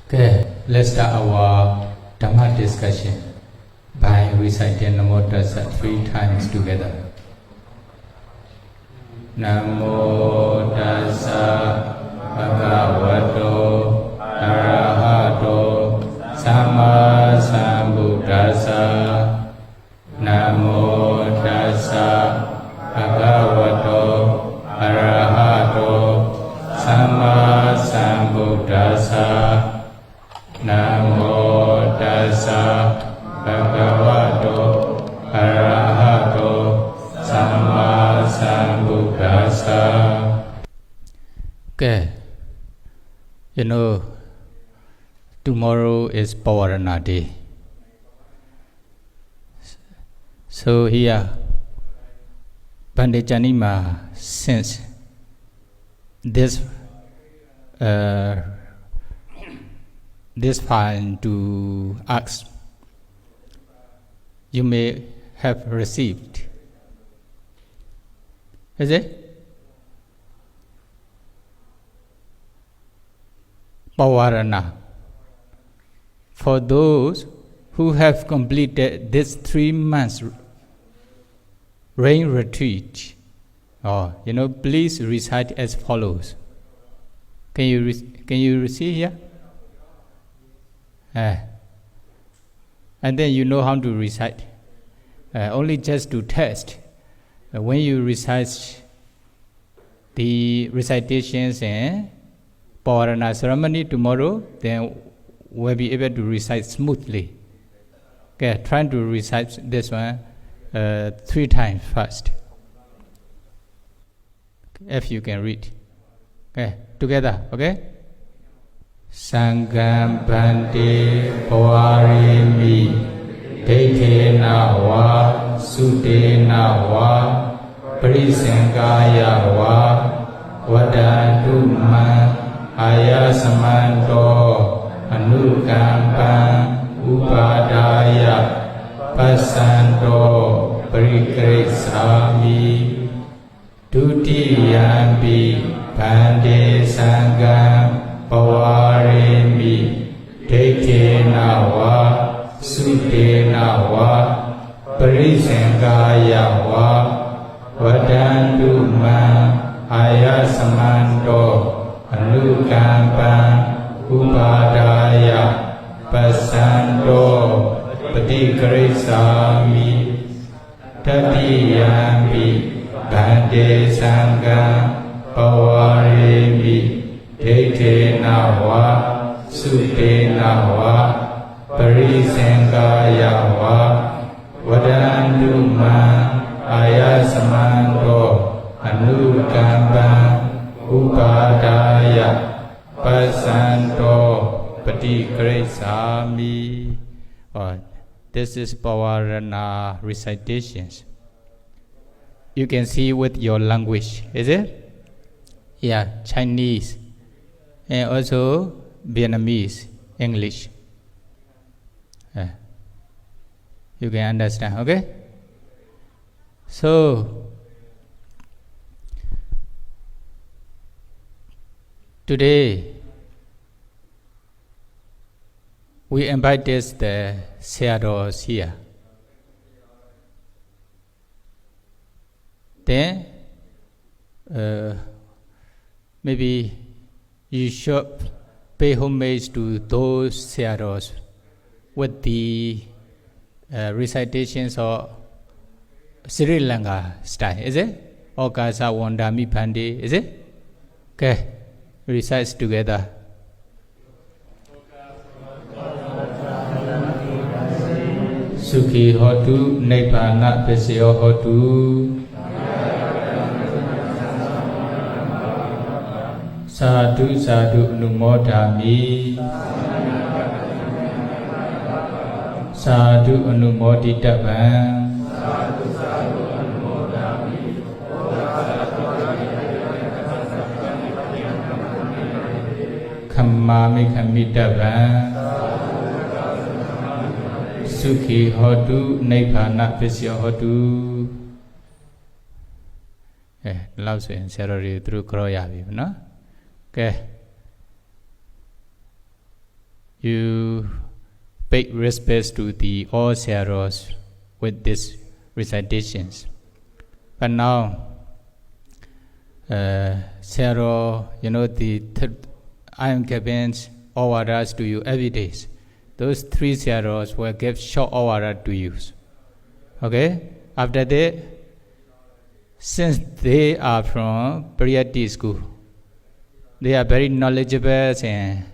Okay, let's start our Dhamma discussion by reciting Namo Tassa 3 times together. Namo Tassa Bhagavato Arahato Samma Sambuddhassa. Namo Tassa Bhagavato Arahato Samma Sambuddhassa. Namo Tassa Bhagavato Arahato Samma Sambuddhassa. Okay, tomorrow is Pavarana Day. So here, Pandit Janima, since this file to ask, you may have received. Is it? Pavarana. For those who have completed this 3 months rain retreat, please recite as follows. Can you receive here? And then you know how to recite. Only just to test. When you recite the recitations and Pavarana ceremony tomorrow, then we'll be able to recite smoothly. Okay, try to recite this one 3 times first. If you can read. Okay, together, okay? Sangham Bhante Pavarimi Dekkhināya va Sutena va Parisankaya va Vadantu man Ayasamanto Anukampan Upadaya Pasanto Parikrisami Dutiyampi Bhante Sangham Pavarimi Dekkhināya va Sutena va Parisankaya va Vadantu man Ayasamanto Anukampan Upadaya Pasanto Parikrisami Tatiyampi Bhante Sangham Pavarimi Dekkhināya va Sutena va Parisankaya va Vadantu man Ayasamanto Anukampan Upadaya Pasanto Parikrisami. This is Pavarana recitations. You can see with your language, is it? Yeah, Chinese and also Vietnamese, English. You can understand, okay? So today we invited the Sayadaws here. Then maybe you should pay homage to those Sayadaws with the recitations of Sri Lanka style, is it? Okasa Wandami Pandi, is it? Okay, recite together. Sukhi hotu Nibbana Pisyo hotu Sadhu sadhu anumodami Sadhu anumoditavam Khammami khamitavam Sukhi hotu Nibbana Pisyo hotu. Lâu rồi sẽ rồi through Kroya, no? Okay. you pay respect to the all Seros with these recitations. But now, Sero, I am giving awaras to you every day. Those 3 Seros will give short awara to you. Okay? After that, since they are from Priyati school, they are very knowledgeable and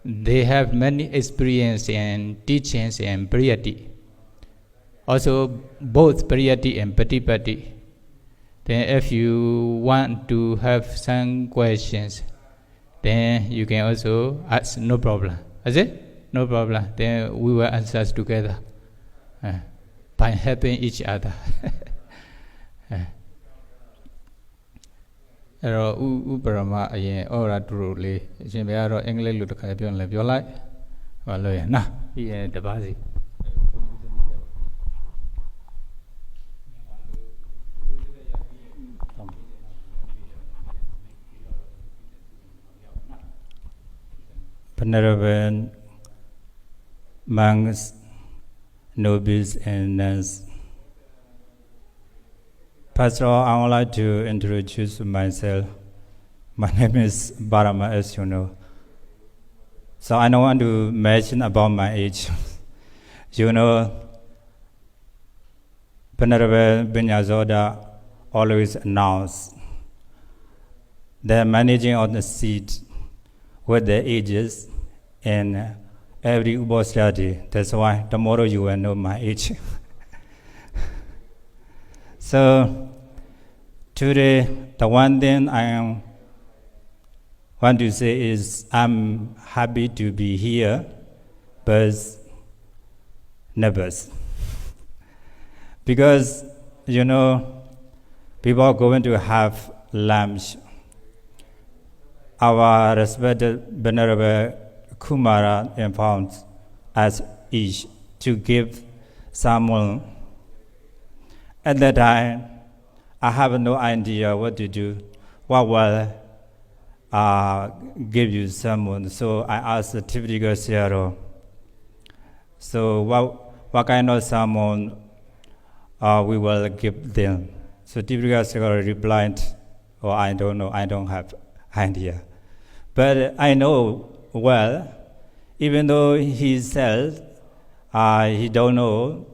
they have many experience and teachings in Priyati. Also, both Priyati and Patipati. Then if you want to have some questions, then you can also ask, no problem. Is it? No problem. Then we will answer together by helping each other. Uparimāya ora truly. Jimbiaro English look at you and your life. Well, nah, yeah, the basi. Venerable monks, nobles, and nuns. First of all, I would like to introduce myself. My name is Barama, as you know. So I don't want to mention about my age. Venerable Binyazoda always announced the managing of the seat with the ages and every Ubo. That's why tomorrow you will know my age. So today, the one thing I want to say is I'm happy to be here, but nervous. Because, people are going to have lunch. Our respected Venerable Kumara informed us each to give someone. At that time, I have no idea what to do. What will give you someone? So I asked the typical Sero. So what kind of someone we will give them? So typical Sero replied, "Oh, I don't know. I don't have idea." But I know well, even though he said he don't know,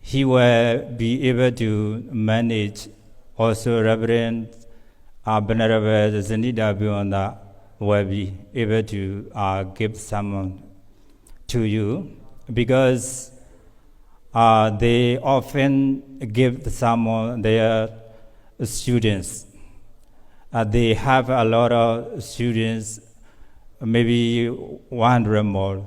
he will be able to manage. Also, Reverend Venerable Zenida Bionda will be able to give someone to you, because they often give someone their students. They have a lot of students, maybe 100 more.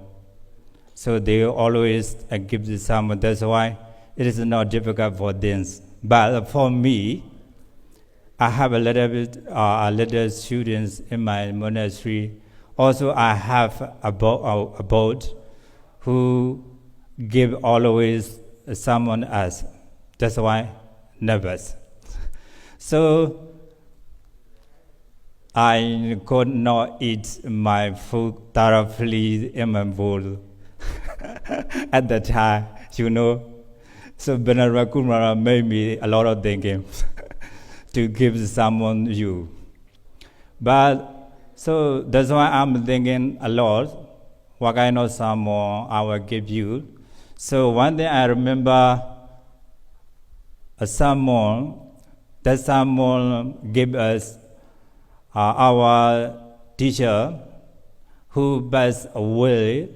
So they always give to someone. That's why it is not difficult for them. But for me, I have a little students in my monastery. Also, I have a boat who give always someone else. That's why nervous. So I could not eat my food thoroughly in my bowl at that time, So Venerable Kumara made me a lot of thinking to give someone you. But so that's why I'm thinking a lot, what kind of someone I will give you. So one day I remember someone gave us our teacher who passed away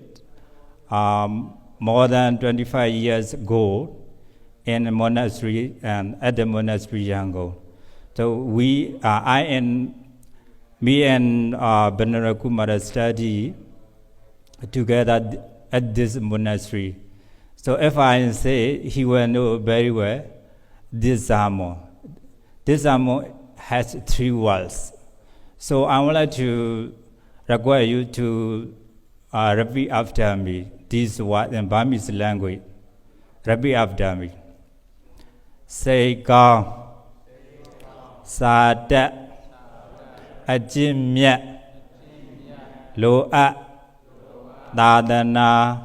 more than 25 years ago in a monastery and at the monastery Yangon. So me and Venerable Kumara study together at this monastery. So if I say, he will know very well this Dhamma. This Dhamma has 3 words. So I would like to require you to repeat after me this word in Burmese language. Repeat after me. Say Ka Sadat Ajimya lo at Dadana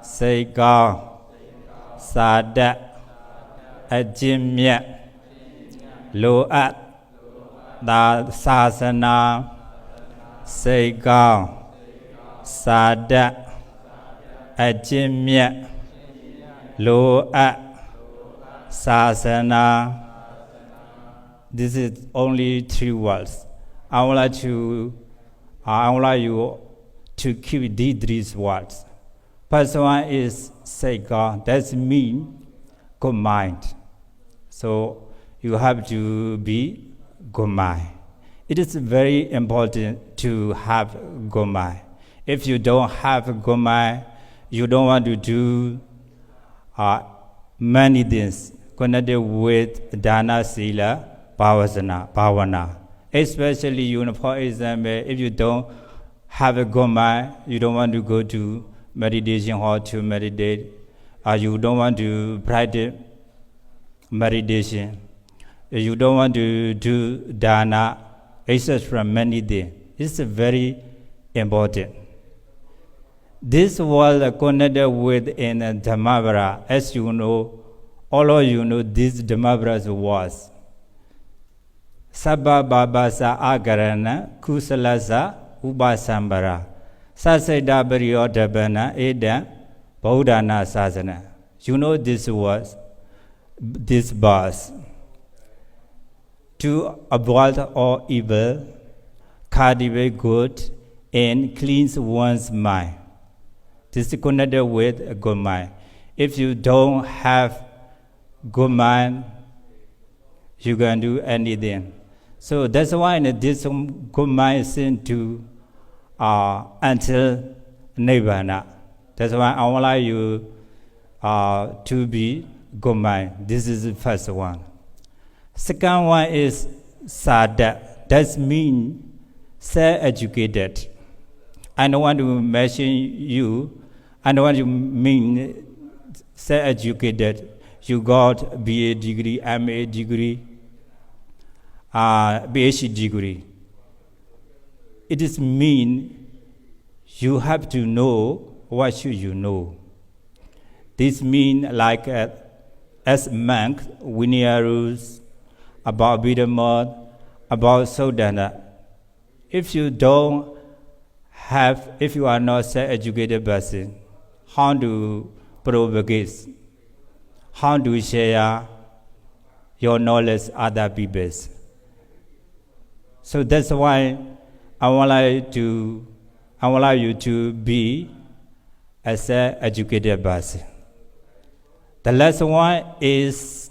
Seika Sadat Ajimya lo at Da Sasana Seika Sadat Ajimya lo at Sasana. This is only 3 words. I would like you to keep these 3 words. First one is Seika. That means good mind. So you have to be good mind. It is very important to have good mind. If you don't have a good mind, you don't want to do many things connected with dana, sila, bhavana. Especially, for example, if you don't have a good mind, you don't want to go to meditation hall to meditate, you don't want to practice meditation, you don't want to do dana, etc. many things. It's very important. This was connected with in Dhammavara. As you know, all of you know this Dhammavara was Sabba Babasa Agarana Kusalasa Upasambara Saseda Bariyo Dabana Eda Baudana Sasana. You know this was this verse. To avoid all evil, cultivate good, and cleanse one's mind. This is connected with a good mind. If you don't have good mind, you can do anything. So that's why this good mind is sent to until nirvana. That's why I would like you to be good mind. This is the first one. Second one is sada. That means self-educated. I don't want to mention you. I don't want to mean self-educated. You got BA degree, MA degree, PhD degree. It is mean you have to know what should you know. This mean like as monk, we need rules about Buddha, about sadhana. If you are not self-educated person, how to propagate, how to share your knowledge other people? So that's why I want you to be a self-educated person. The last one is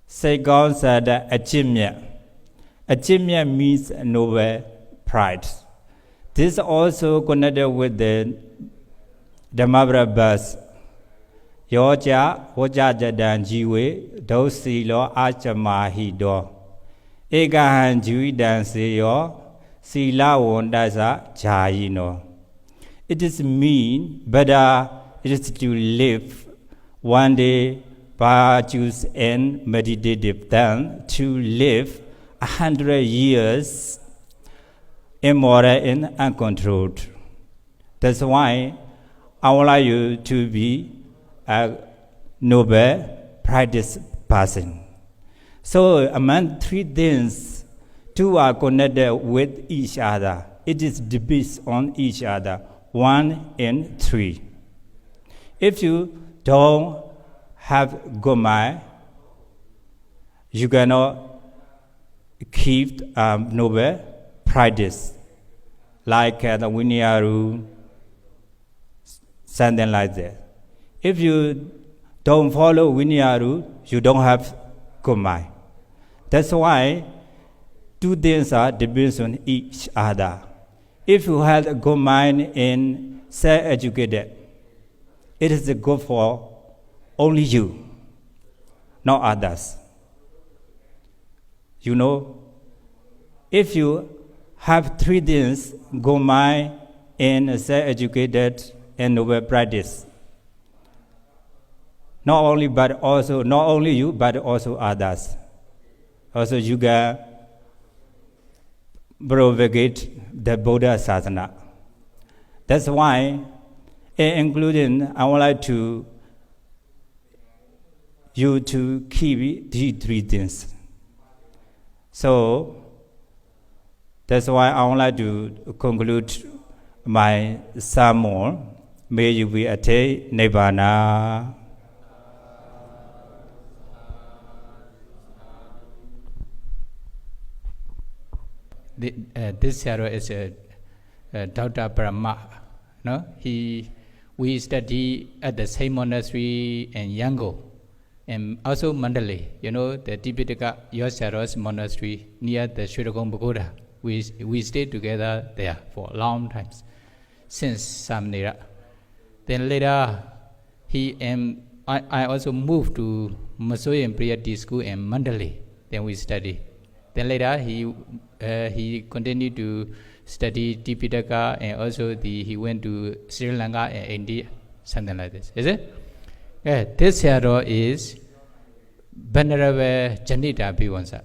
second said achimya. Achimya means noble pride. This also connected with the Dhammavara verse. Yoja hoja jadan jiwe dosi lo achamahi do. Egahan juidan seyo sila wondasa jayino. It is mean better it is to live one day virtuous and meditative than to live 100 years immoral and uncontrolled. That's why I would like you to be a noble practice person. So among 3 things, 2 are connected with each other. It is based on each other, 1 and 3. If you don't have good mind, you cannot keep noble practice, like the Vinyaru, something like that. If you don't follow Vinyaru, you don't have good mind. That's why 2 things are depends on each other. If you have a good mind and self-educated, it is good for only you, not others. You know, if you have 3 things, good mind and self-educated and noble practice, not only you, but also others. Also, you can propagate the Buddha Sasana. That's why, including, I would like to you to keep these three things. So that's why I would like to conclude my sermon. May you be attained Nibbana. This hero is Dr. Brahma. No, we study at the same monastery in Yangon and also Mandalay. You know the Tipitaka Yosaros monastery near the Shirogong Pagoda. We stayed together there for a long time since Samnira. Then later I also moved to Masoyan Priyati school in Mandalay. Then we studied. Then later he continued to study Tipitaka and also he went to Sri Lanka and India, something like this. Is it? This hero is Venerable Janita Bhivansa,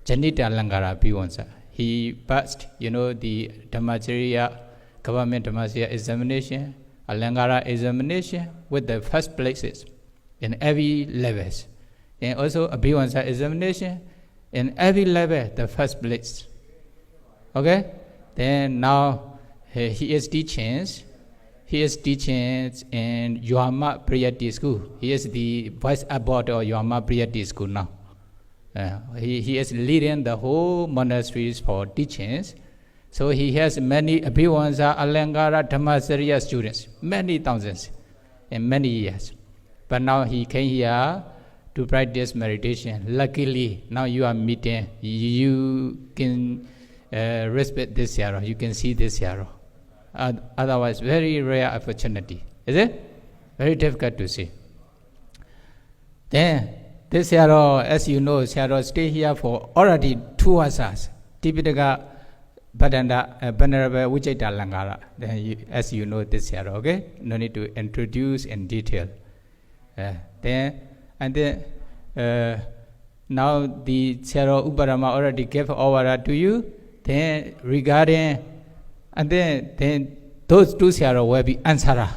Janita Langara Bhivansa. He passed, the Dhammacharya, government Dhammacharya examination, a Langara examination with the first places in every levels, and also a Bhivansa examination in every level, the first place. Okay? Then now he is teaching in Yohama Priyati school. He is the vice abbot of Yohama Priyati school now. He is leading the whole monasteries for teachings. So he has many Abhivansa, Alangara, Dhammacharya students, many thousands in many years. But now he came here to practice meditation. Luckily, now you are meeting, you can respect this hero, you can see this hero. Otherwise, very rare opportunity. Is it? Very difficult to see. Then, this hero, as you know, hero stay here for already 2 hours. Tipitaka Badanda Venerable Vijayta Langara. Then, as you know, this hero, okay? No need to introduce in detail. Now the hero Uparimāya already gave over to you. Then regarding, and then those 2 hero will be answered.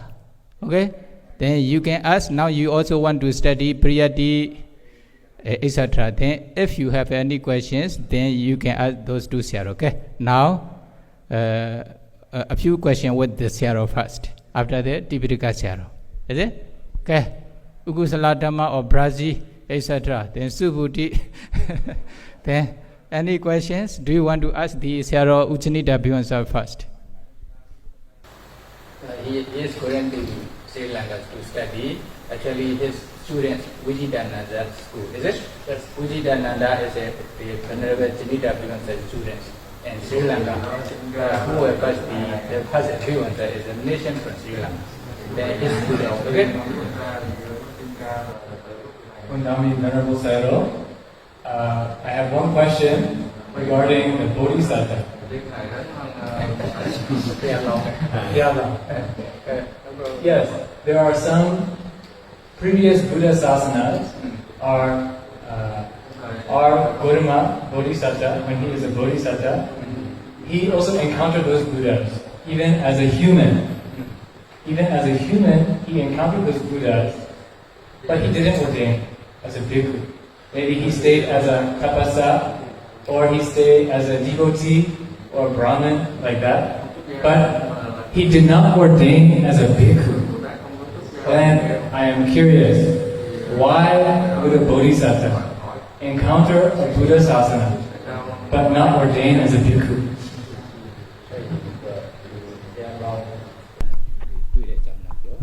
Okay? Then you can ask. Now you also want to study Priyati, etc. Then if you have any questions, then you can ask those 2 hero. Okay? Now a few questions with the hero first. After that, Tipitaka hero. Is it? Okay. Ugusala Dhamma or Brazil, etc. Then Subhuti. Then any questions? Do you want to ask the hero Uchanita Bhivansa first? He is going to Sri Lanka to study. Actually, his students, Vijitananda school, is it? Yes. Vijitananda is a Venerable Janita Bhivansa students in Sri Lanka who will pass the first Bhivansa examination from Sri Lanka. Then his students, okay? Undami Venerable Sayadaw, I have one question regarding the Bodhisattva. Yes, there are some previous Buddha sasanas are Gautama Bodhisattva, when he was a Bodhisattva, he also encountered those Buddhas, even as a human. Even as a human, he encountered those Buddhas, but he didn't ordain as a bhikkhu. Maybe he stayed as a tapasa, or he stayed as a devotee, or Brahmin, like that. But he did not ordain as a bhikkhu. Then I am curious, why would a bodhisattva encounter a Buddha sasana, but not ordain as a bhikkhu?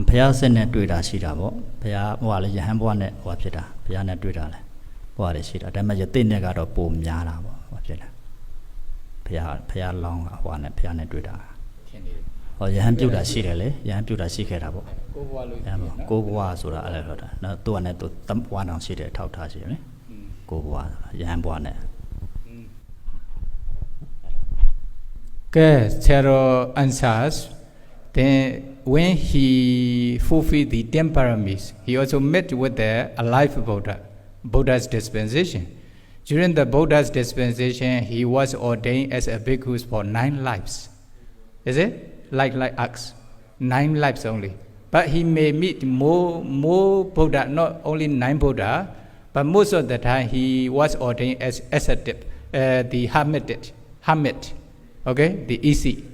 Phaya set neတွေ့တာရှိတာပေါ့။phayaဟိုကလေယဟန်ဘဝနဲ့ဟိုဖြစ်တာ။phayaနဲ့တွေ့တာလေ။ဘဝတွေရှိတာ။ဒါပေမဲ့ယသိနဲ့ကတော့ပုံများတာပေါ့။ဟိုဖြစ်တာ။ phaya လောင်းဟိုနဲ့ phaya နဲ့တွေ့တာ။ဟောယဟန်ပြုတ်တာရှိတယ်လေ။ယဟန်ပြုတ်တာရှိခဲ့တာပေါ့။ကိုဘဝလို့ရှိတယ်နော်။ကိုဘဝဆိုတာအဲ့လိုဟုတ်တာ။နော်သူကနဲ့သူဘဝတောင်ရှိတယ်ထောက်ထားရှိတယ်လေ။ကိုဘဝဆိုတာယဟန်ဘဝနဲ့ကဲဆရာတော် answers. Then when he fulfilled the 10 paramis, he also met with the alive Buddha, Buddha's dispensation. During the Buddha's dispensation, he was ordained as a bhikkhu for 9 lives. Is it? Like us. 9 lives only. But he may meet more Buddha, not only 9 Buddha, but most of the time he was ordained as ascetic, the hermit, okay, the easy.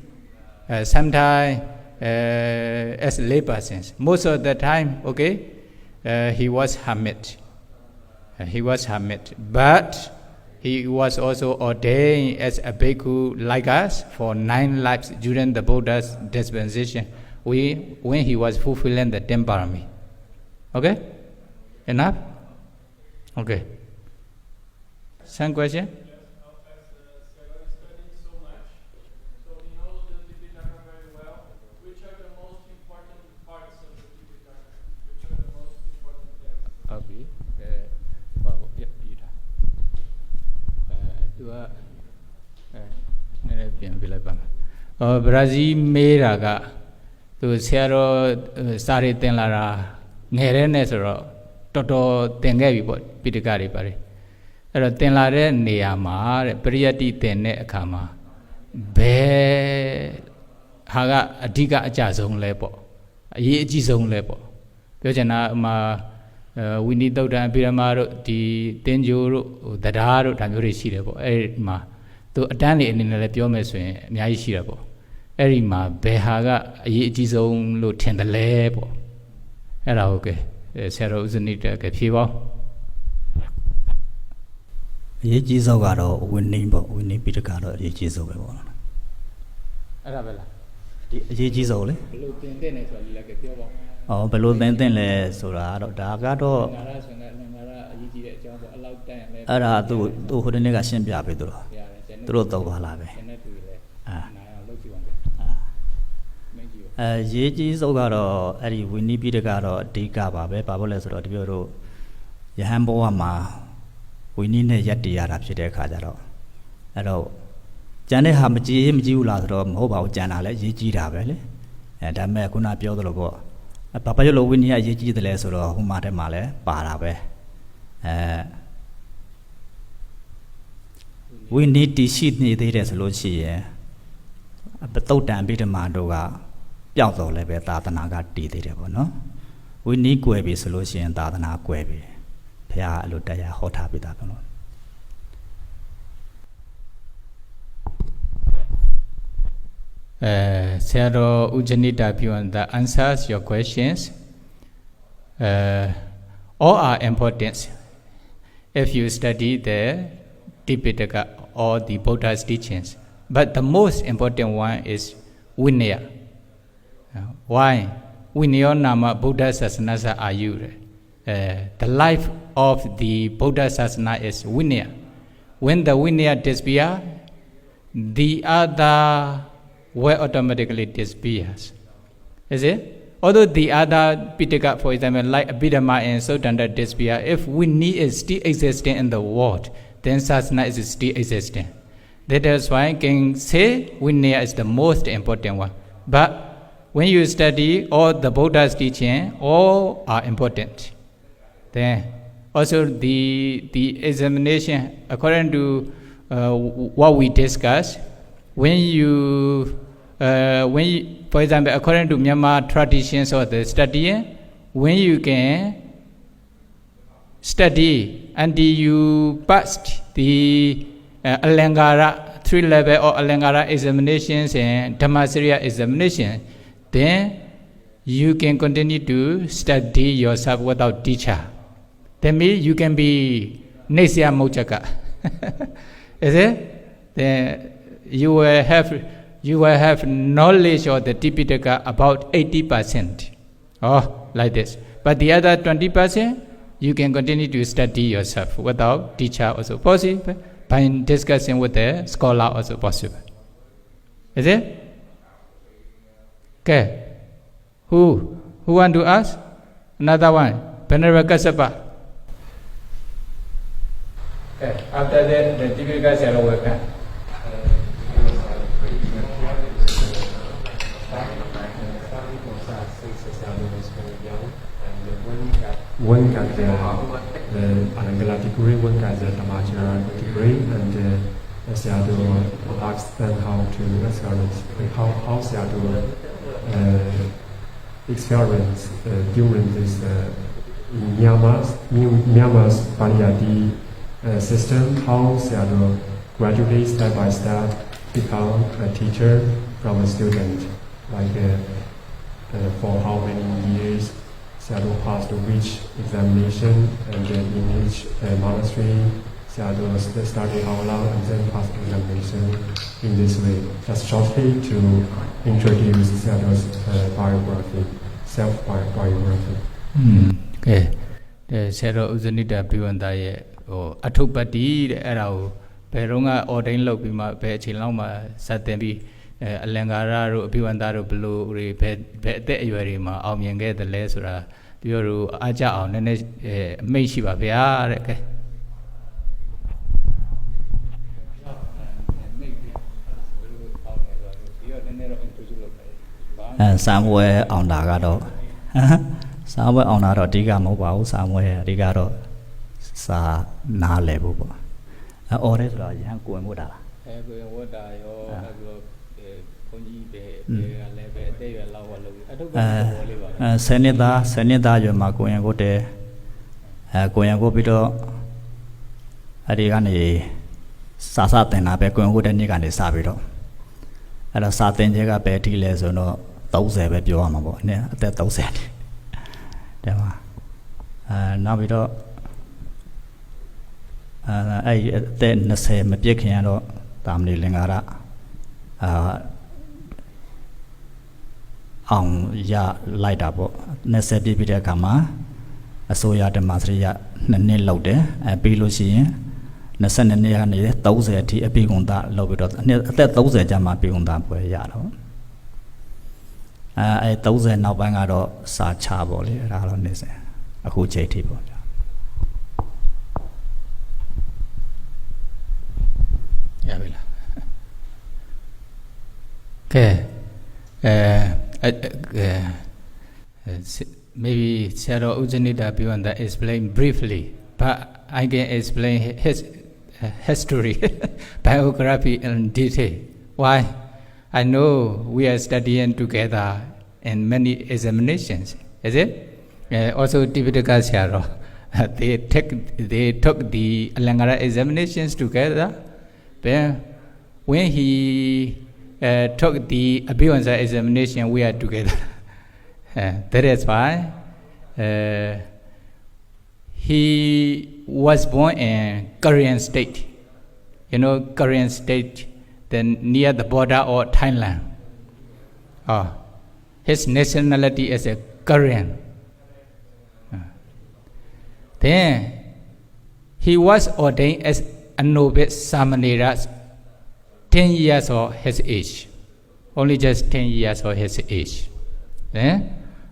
Sometimes as lay persons. Most of the time, okay, he was hermit. But he was also ordained as a bhikkhu like us for 9 lives during the Buddha's dispensation. When he was fulfilling the 10 parami. Okay? Enough? Okay. Some question? Brazil Meraga to Sierra Sari Tenlara Nerenesero Toto Tengavi Piticari Pari Tenlare Niama Priati Tene Kama Be Haga Adiga Jazong Lepo Ye Jizong Lepo Pajana Ma Winnie Doda Piramaro di Tenjuru Dadaro Tamuri Shirabo Erima to Adani in the Lepiomes Nyashirabo Erima Behaga Ye Jizong Lu Tendalebo Era okay. Sero Zanita Capiva Ye Jizogaro, winning Pitacaro, Ye Jizogo. Arabella. Ye Jizole? Oh, below Benton, Sora, Dagato. Ara to Hodenega Simpia Pedro. Troto Valave. Ye Jizogaro, Eri Winnie Pitacaro, Dicaba, Paboles or Dioro Yahamboama. We need a yeti Arab Shide Kajaro. Hello. Jane Hamaji, Mjula, Mobile Janale, Yijida Valley, and I may kuna Piodrogo. A papayolo winnie a Yiji the lesser or Humate Male, Parabe. We need the sheet needed as Lucia. But though damn bit Mandoga, Piazzo Lebe Tatanaga did it, no? We need Quebi solution, Tatana Quebi. Ya Lutaya hot habitat. Sero Ujanita Pion that answers your questions. All are important if you study the Tipitaka or the Buddha's teachings. But the most important one is Vinaya. Why? Vinaya Nama Buddha Sasanasa Ayure. The life of the Buddha Sasana is Vinaya. When the Vinaya disappears, the other will automatically disappears. Is it? Although the other Pitaka, for example, like Abhidhamma and Sotanda disappear, if Vinaya is still existing in the world, then Sasana is still existing. That is why I can say Vinaya is the most important one. But when you study all the Buddha's teaching, all are important. Then also the examination, according to what we discussed, when you, for example, according to Myanmar traditions or the studying, when you can study until you passed the Alangara 3-level or Alangara examinations and Dhammasariya examination, then you can continue to study yourself without teacher. That means you can be Nesya Mochaka. Is it? Then you will have knowledge of the Tipitaka about 80%. Oh, like this. But the other 20%, you can continue to study yourself without teacher also possible. By discussing with the scholar also possible. Is it? Okay. Who want to ask? Another one. Venerable Kassapa. Okay. After that, the Tipitaka shall work. One got the Anangala degree work as a Dhammaja degree, and Sayadaw asked them how to experience, how Sayadaw experience during this Myanmar's Pariyati system, how Sayadaw gradually, step by step, become a teacher from a student, like for how many years Sayadaw passed which examination, and then in each monastery Sayadaw studied how long and then passed examination in this way. Just shortly to introduce Sayadaw's biography, self-biography. Okay. Sayadaw Uzanita Bhiwanta ye Athupati the era Perunga ordain lobima be chilama satembi Alangara ro Bhiwanta ro below re be de yuarima aum yenge the lesura Dioru aja on nene mei shiba bya ke somewhere on Nagado. Somewhere on our Diga mobile, somewhere Rigado Sa Na level. Or is young going with that. Senida, you are going to go there. Going to go below Adigani Sasat and Abe going to go and Nigani Sabido. At a certain Jaga Betty Les or no. 30ပဲပြောရမှာပေါ့နည်းအသက်30တဲ့မှာနောက်ပြီးတော့အဲ့အသက်20မပြည့်ခင်ရတော့တာမဏေလင်္ကာရအောင်ရလိုက်တာပေါ့20ပြည့်ပြီးတဲ့အခါမှာအစိုးရဓမ္မစရိယ2နှစ်လောက်တယ်ပြီးလို့ရှိရင်22နှစ်ကနေ30အထိအပိကုံတလောက်ပြီးတော့အသက်30ကျမှအပိကုံတပွဲရတော့အဲ30နောက်ပိုင်းကတော့စာချပေါ့လေအဲ့ဒါတော့နေစအခုချိန်ထိပေါ့ဗျာရပြီလားကဲmaybe Sayadaw Ujjanita Bhiwanta explain briefly, but I can explain his history, biography in detail. Why? I know we are studying together in many examinations, is it? Also, Tipitaka Sayadaw, they took the Alangara examinations together. But when he took the Abhivansa examination, we are together. That is why he was born in Korean state. You know, Korean state, then near the border of Thailand. His nationality is a Korean. Then he was ordained as a novice Samanera 10 years of his age. Only just 10 years of his age. Then,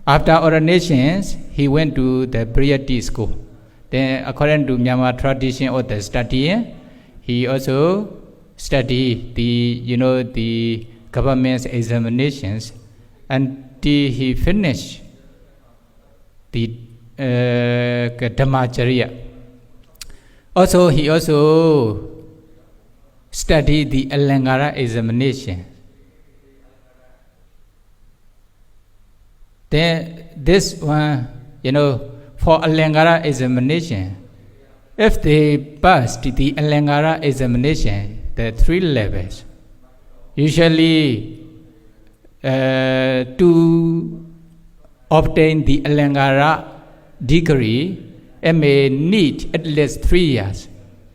after ordinations, he went to the Priyati school. Then, according to Myanmar tradition of the study, he also studied the government's examinations until he finished the Dhammacharya. Also, he also studied the Alangara examination. Then this one, for Alangara examination, if they passed the Alangara examination, the 3 levels, usually to obtain the Alangara degree, it may need at least 3 years,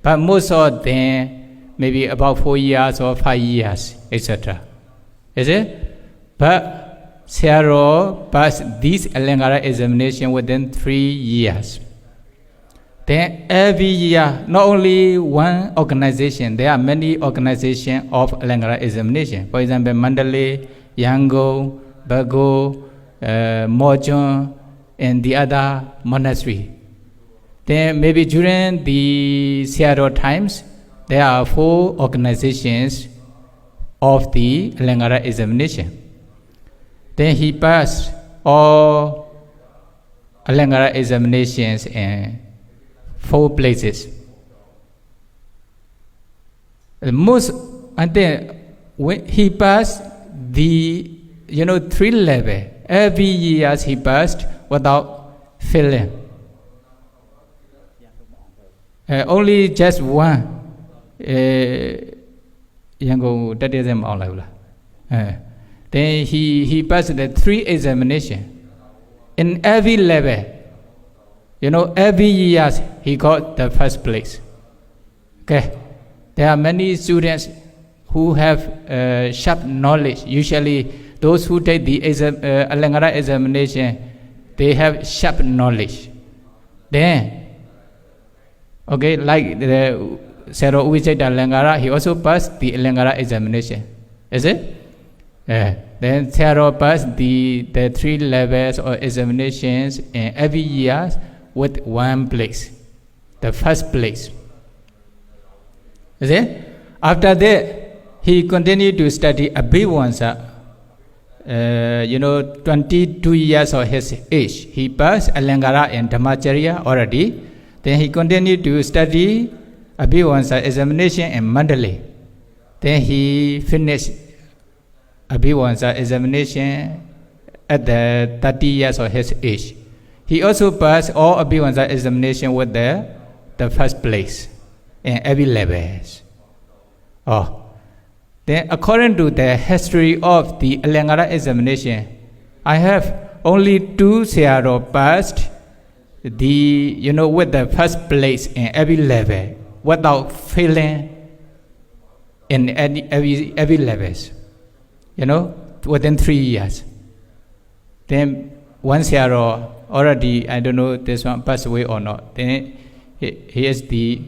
but most of them maybe about 4 years or 5 years, etc. Is it? But Sayadaw passed this Alangara examination within 3 years. Then every year, not only one organization, there are many organizations of Alangara examination. For example, Mandalay, Yangon, Bago, Mojon, and the other monastery. Then maybe during the Sayadaw times, there are 4 organizations of the Alangara examination. Then he passed all Alangara examinations in 4 places. Most, and then when he passed the 3 level, every year he passed without failing. Only just one. Then he passed the 3 examinations in every level. Every year he got the first place. Okay, there are many students who have sharp knowledge. Usually, those who take the Alangara examination, they have sharp knowledge. Then, okay, like the Sero Uvicheta Alangara, he also passed the Alangara examination. Is it? Then Sero passed the 3 levels or examinations in every year with 1 place, the first place. Is it? After that, he continued to study Abhivansa. 22 years of his age. He passed Alangara and Dhammacharya already. Then he continued to study Abhivansa examination in Mandalay. Then he finished Abhivansa examination at the 30 years of his age. He also passed all Abhivansa examination with the first place in every level. Then according to the history of the Alangara examination, I have only 2 Sayadaw passed with the first place in every level without failing in every levels. Within 3 years. Then one Sayadaw already, I don't know this one passed away or not. Then he is the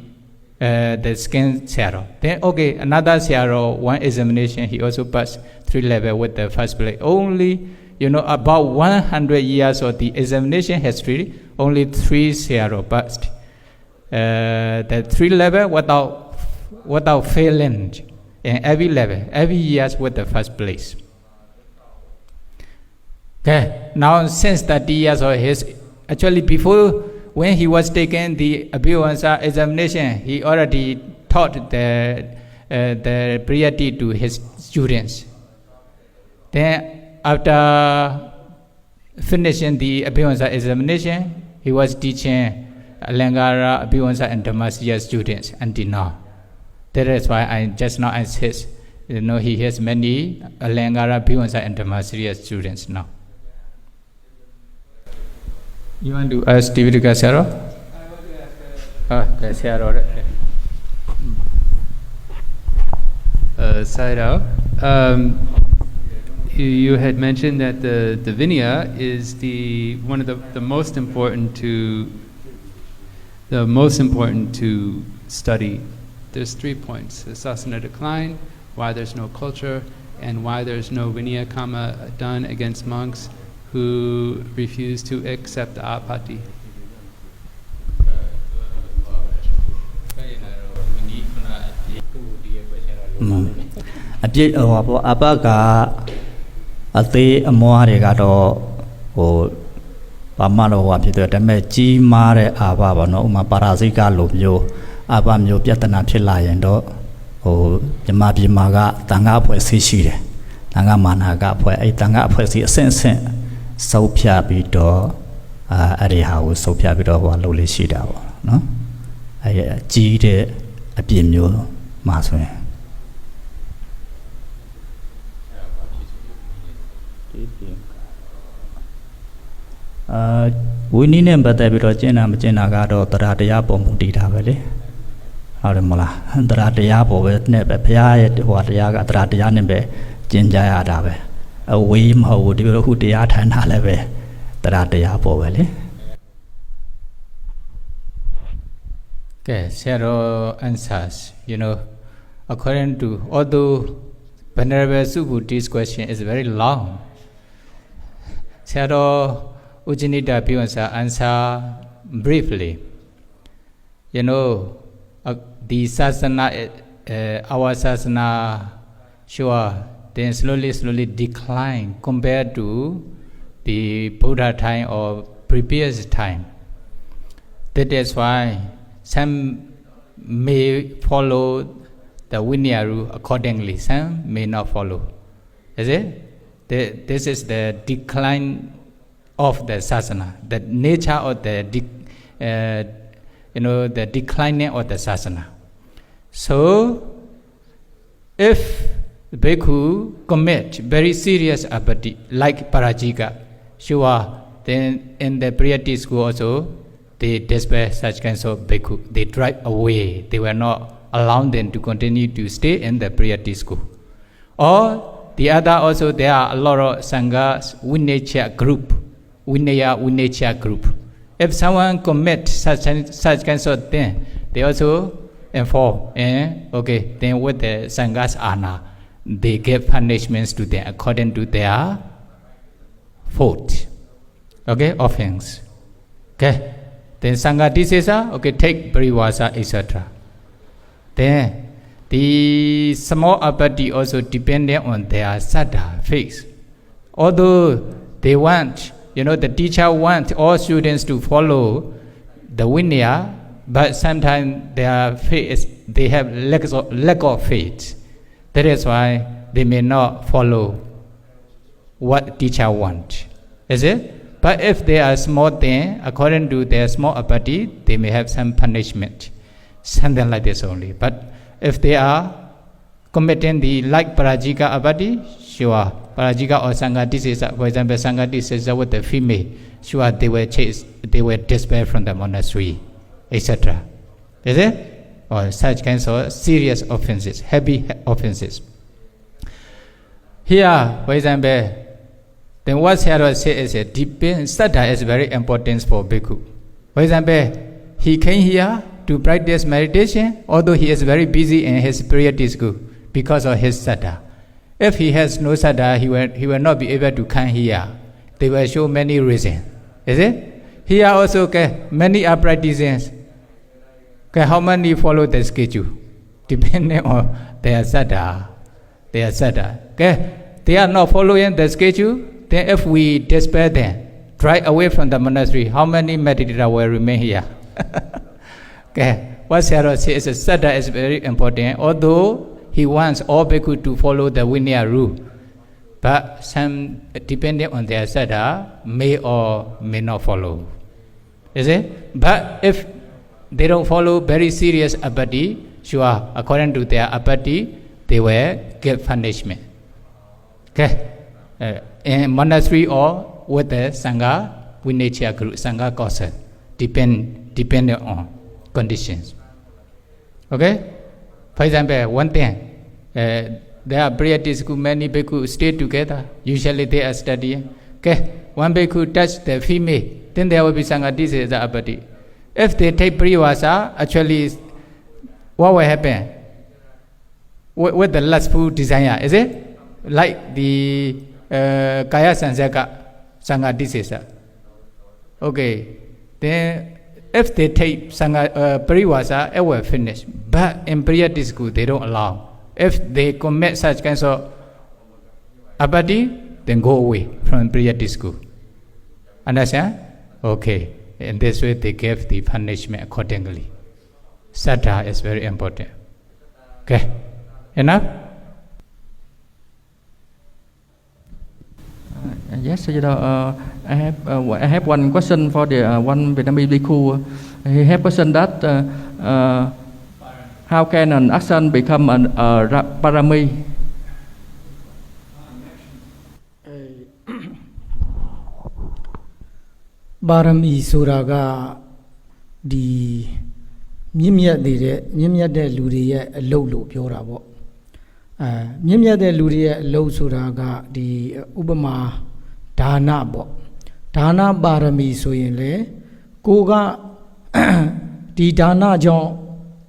second Sayadaw. Then okay, another Sayadaw, 1 examination, he also passed 3 level with the first place. Only about 100 years of the examination history, only 3 Sayadaw passed. The 3 level without failing in every level, every year with the first place. Okay, now since 30 years of his, actually before, when he was taking the Abhivansa examination, he already taught the priority to his students. Then after finishing the Abhivansa examination, he was teaching Alangara, Abhivansa and Dhammacharya students until now. That is why I just now insist, he has many Alangara, Abhivansa and Dhammacharya students now. You want to ask Tividika Sayadaw? I want to ask Sayadaw. Sayadaw, you had mentioned that the Vinaya is one of the most important to study. There's 3 points: the Sasana decline, why there's no culture, and why there's no Vinaya Kama done against monks who refuse to accept the apati. We need them, but they will Jena Gado, Taratiapo Mutita. Arimula, Taratiapo with Nebe, Piat, what Yaga Tratianibe, Jinjaya Dabe. A whim who do who the art and haleve, Taratiapo Valley. Okay, several answers. According to, although Venerable Subhuti's question is very long, several Ujjinita Bhivansa answer briefly. The sasana, our sasana, sure, then slowly decline compared to the Buddha time or previous time. That is why some may follow the Vinaya rule accordingly. Some may not follow. Is it? This is the decline of the sasana, the nature of the the declining of the sasana. So, if the bhikkhu commit very serious apathy, like parajika, sure, then in the Priyati school also, they despair such kinds of bhikkhu. They drive away. They were not allowing them to continue to stay in the Priyati school. Or the other also, there are a lot of sanghas, Vinaya group. If someone commits such kinds of thing, they also inform, okay, then with the sanghas ana, they give punishments to them according to their fault. Okay, offense. Okay, then sangha disāya, okay, take parivasa, etc. Then the small apathy also dependent on their saddha, faith. Although they want, the teacher wants all students to follow the Vinaya, but sometimes their faith they have lack of faith. That is why they may not follow what teacher wants. Is it? But if they are small thing, according to their small apathy, they may have some punishment. Something like this only. But if they are committing the like parajika apathy, sure, parajika or sangha disāya, for example, sangha disāya with the female, sure, they will despair from the monastery, etc. Is it? Or such kinds of serious offenses, heavy offenses. Here, for example, then what Sayadaw says is saddha is very important for bhikkhu. For example, he came here to practice meditation, although he is very busy in his Priyati school because of his saddha. If he has no saddha, he will not be able to come here. They will show many reasons. Is it? Here also, okay, many are practicing. Okay, how many follow the schedule? Depending on their saddha. Okay, they are not following the schedule. Then if we despair them, drive away from the monastery, how many meditators will remain here? Okay, what Sayadaw says is saddha is very important, although he wants all bhikkhu to follow the Vinaya rule. But some, depending on their saddha, may or may not follow. Is it? But if they don't follow very serious apathy, sure, according to their apathy, they will get punishment. Okay? In monastery or with the sangha, Vinaya group, sangha causes, depending on conditions. Okay? For example, one thing, there are Priyati school, many bhikkhu stay together. Usually they are studying. Okay? One bhikkhu touch the female, then there will be sangha disāya apathy. If they take parivasa, actually, what will happen? With the lustful desire, is it? Like the kaya sansaka, sangha disāya. Okay, then if they take parivasa, it will finish. But in Priyati school, they don't allow. If they commit such kinds of apathy, then go away from Priyati school. Understand? Okay. In this way, they give the punishment accordingly. Saddha is very important. Okay. Enough? Yes, I have one question for the one Vietnamese bhikkhu. He have question that how can an action become a parami? Parami suraga di မြင့်မြတ်တဲ့လူတွေရဲ့အလုပ်လို့ပြောတာပေါ့မြင့်မြတ်တဲ့လူတွေရဲ့အလုပ်ဆိုတာကဒီဥပမာဒါနပေါ့ဒါနပါရမီဆိုရင်လေကိုကဒီဒါနကြောင့်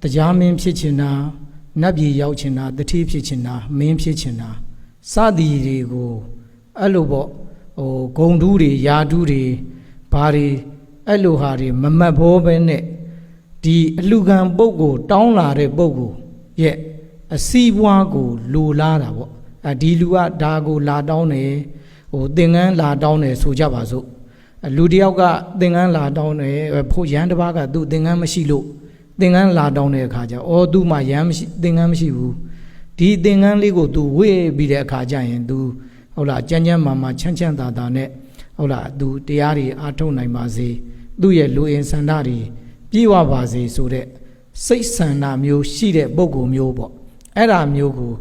တရားမင်းဖြစ်ချင်တာနတ်ပြည်ရောက်ချင်တာတတိဖြစ်ချင်တာမင်းဖြစ်ချင်တာစသည်တွေကိုအဲ့လိုပေါ့ဂုံတူးတွေယာတူးတွေဘာတွေအဲ့လိုဟာတွေမမတ်ဘောပဲနဲ့ဒီအလှခံပုဂ္ဂိုလ်တောင်းလာတဲ့ပုဂ္ဂိုလ်ရဲ့အစည်းအဝါးကိုလိုလားတာပေါ့ဒီလူကဒါကိုလာတောင်းတယ်သင်္ကန်းလာတောင်းတယ်ဆိုကြပါစို့လူတယောက်ကသင်္ကန်းလာတောင်းတယ်ဖို့ရန်တစ်ပါးကသူ့သင်္ကန်းမရှိလို့ သင်္ကန်းလာတောင်းတဲ့အခါကျအော်သူမှရမ်းမရှိသင်္ကန်းမရှိဘူးဒီသင်္ကန်းလေးကို तू ဝေ့ပြီးတဲ့အခါကျရင် तू ဟုတ်လားကြမ်းကြမ်းမာမာချမ်းချမ်းသာသာနဲ့ဟုတ်လား तू တရားတွေအားထုတ်နိုင်ပါစေသူ့ရဲ့လူအင်ဆန္ဒတွေပြည့်ဝပါစေဆိုတဲ့စိတ်ဆန္ဒမျိုးရှိတဲ့ပုဂ္ဂိုလ်မျိုးပေါ့အဲ့ဒါမျိုးကို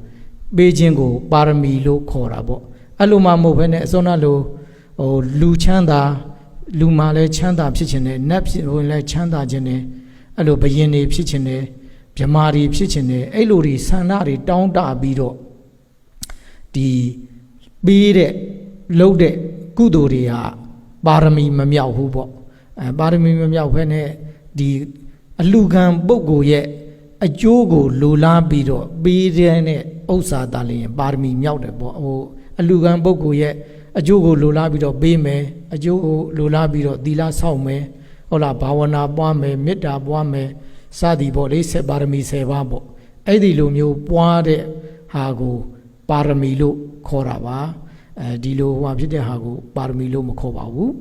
ပေးခြင်းကိုပါရမီလို့ခေါ်တာပေါ့အဲ့လိုမှမဟုတ်ဘဲနဲ့အစောနာလိုဟိုလူချမ်းသာလူမှလည်းချမ်းသာဖြစ်ခြင်းနဲ့နတ်ဖြစ်ဝင်လည်းချမ်းသာခြင်းနဲ့အဲ့လိုဘယင်တွေဖြစ်ခြင်းနဲ့မြမာတွေဖြစ်ခြင်းနဲ့အဲ့လိုတွေဆန္ဒတွေတောင်းတပြီးတော့ဒီပေးတဲ့လှုပ်တဲ့ကုသိုလ်တွေဟာပါရမီမမြောက်ဘူးပေါ့ပါရမီမမြောက်ဘဲနဲ့ဒီအလူခံပုဂ္ဂိုလ်ရဲ့အကျိုးကိုလိုလားပြီးတော့ပေးတဲ့ဥစ္စာတာလျင်ပါရမီမြောက်တယ်ပေါ့ဟိုအလူခံပုဂ္ဂိုလ်ရဲ့အကျိုးကိုလိုလားပြီးတော့ပေးမယ်အကျိုးကိုလိုလားပြီးတော့သီလဆောက်မယ်ဟုတ်လားဘာဝနာပွားမယ်မေတ္တာပွားမယ်စသည်ပေါ့လေ7ပါရမီ10ပါးပေါ့အဲ့ဒီလိုမျိုးပွားတဲ့ဟာကိုပါရမီလို့ခေါ်တာပါဒီလိုဟိုဖြစ်တဲ့ဟာကိုပါရမီလို့မခေါ်ပါဘူး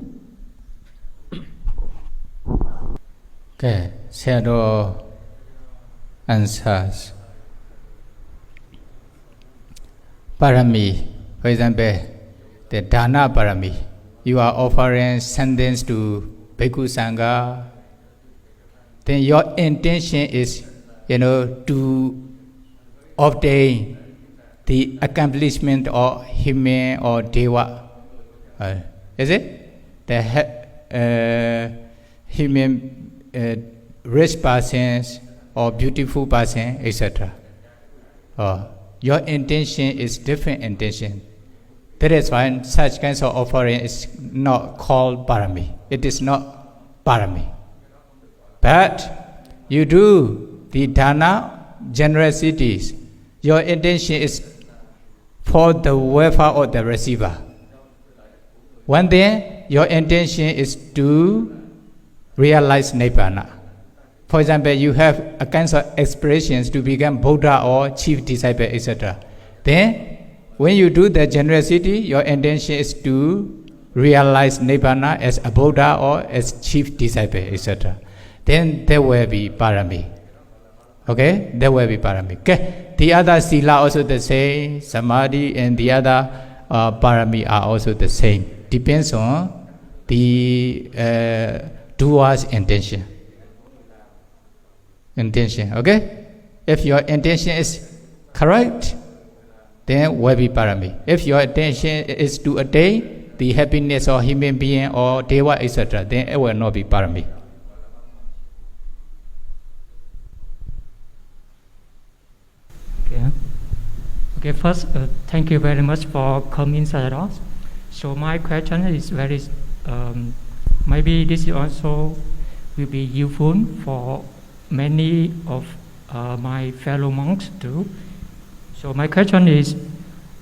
ကဲဆရာတော် answers parami for example the dana parami you are offering sentence to bhikkhu sangha then your intention is to obtain the accomplishment of human or deva is it the human rich persons or beautiful person etc your intention is different intention that is why such kinds of offering is not called parami it is not parami but you do the dana generosities your intention is for the welfare of the receiver one day your intention is to realize nibbana. For example, you have a kinds of aspirations to become Buddha or chief disciple, etc. Then, when you do the generosity, your intention is to realize nibbana as a Buddha or as chief disciple, etc. Then there will be parami. Okay, there will be parami. Okay, the other sila also the same, samadhi and the other parami are also the same. Depends on the doer's intention. Okay? If your intention is correct, then will be parami. If your intention is to attain the happiness of human being or deva, etc., then it will not be parami. Okay, first, thank you very much for coming, Sayadaw. So my question is very, maybe this is also will be useful for many of my fellow monks too. So my question is,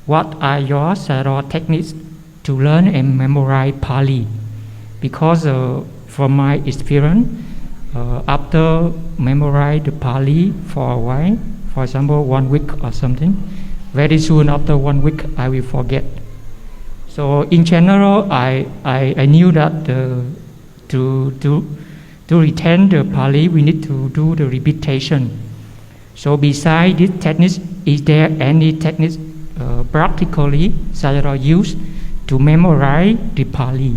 what are your Sayadaw techniques to learn and memorize Pali? Because from my experience, after memorize the Pali for a while, for example 1 week or something, very soon after 1 week I will forget. So in general, I knew that to retain the Pali, we need to do the repetition. So besides this technique, is there any technique practically Sayadaw use to memorize the Pali?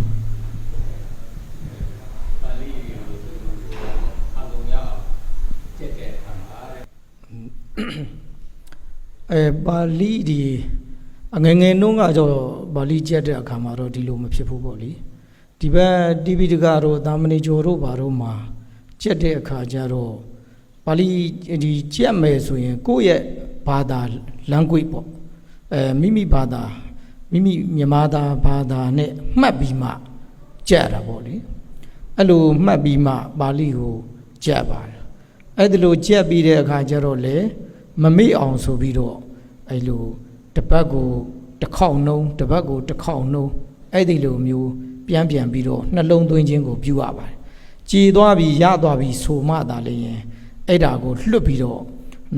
Pali ဒီအငယ်ငယ်နှုံးကကြောပါဠိကျက်တဲ့အခါမှာတော့ဒီလိုမဖြစ်ဘူးပေါ့လေဒီဘက်တိပိဋကတို့သာမဏေကျော်တို့ဘာတို့မှာကျက်တဲ့အခါကျတော့ပါဠိဒီကျက်မယ်ဆိုရင်ကိုယ့်ရဲ့ဘာသာ language ပေါ့မိမိဘာသာမိမိမြန်မာဘာသာနဲ့မှတ်ပြီးမှကျက်တာပေါ့လေအဲ့လိုမှတ်ပြီးမှပါဠိကိုကျက်ပါတယ်အဲ့ဒီလိုကျက်ပြီးတဲ့အခါကျတော့လေမမေ့အောင်ဆိုပြီးတော့အဲ့လိုတစ်ပတ်ကိုတစ်ခေါက်နှုံးတစ်ပတ်ကိုတစ်ခေါက်နှုံးအဲ့ဒီလိုမျိုးပြန်ပြီးတော့နှလုံးသွင်းခြင်းကိုပြုရပါတယ်ကြည်သွားပြီးရသွားပြီးဆိုမှသာလေရင်အဲ့ဒါကိုလွတ်ပြီးတော့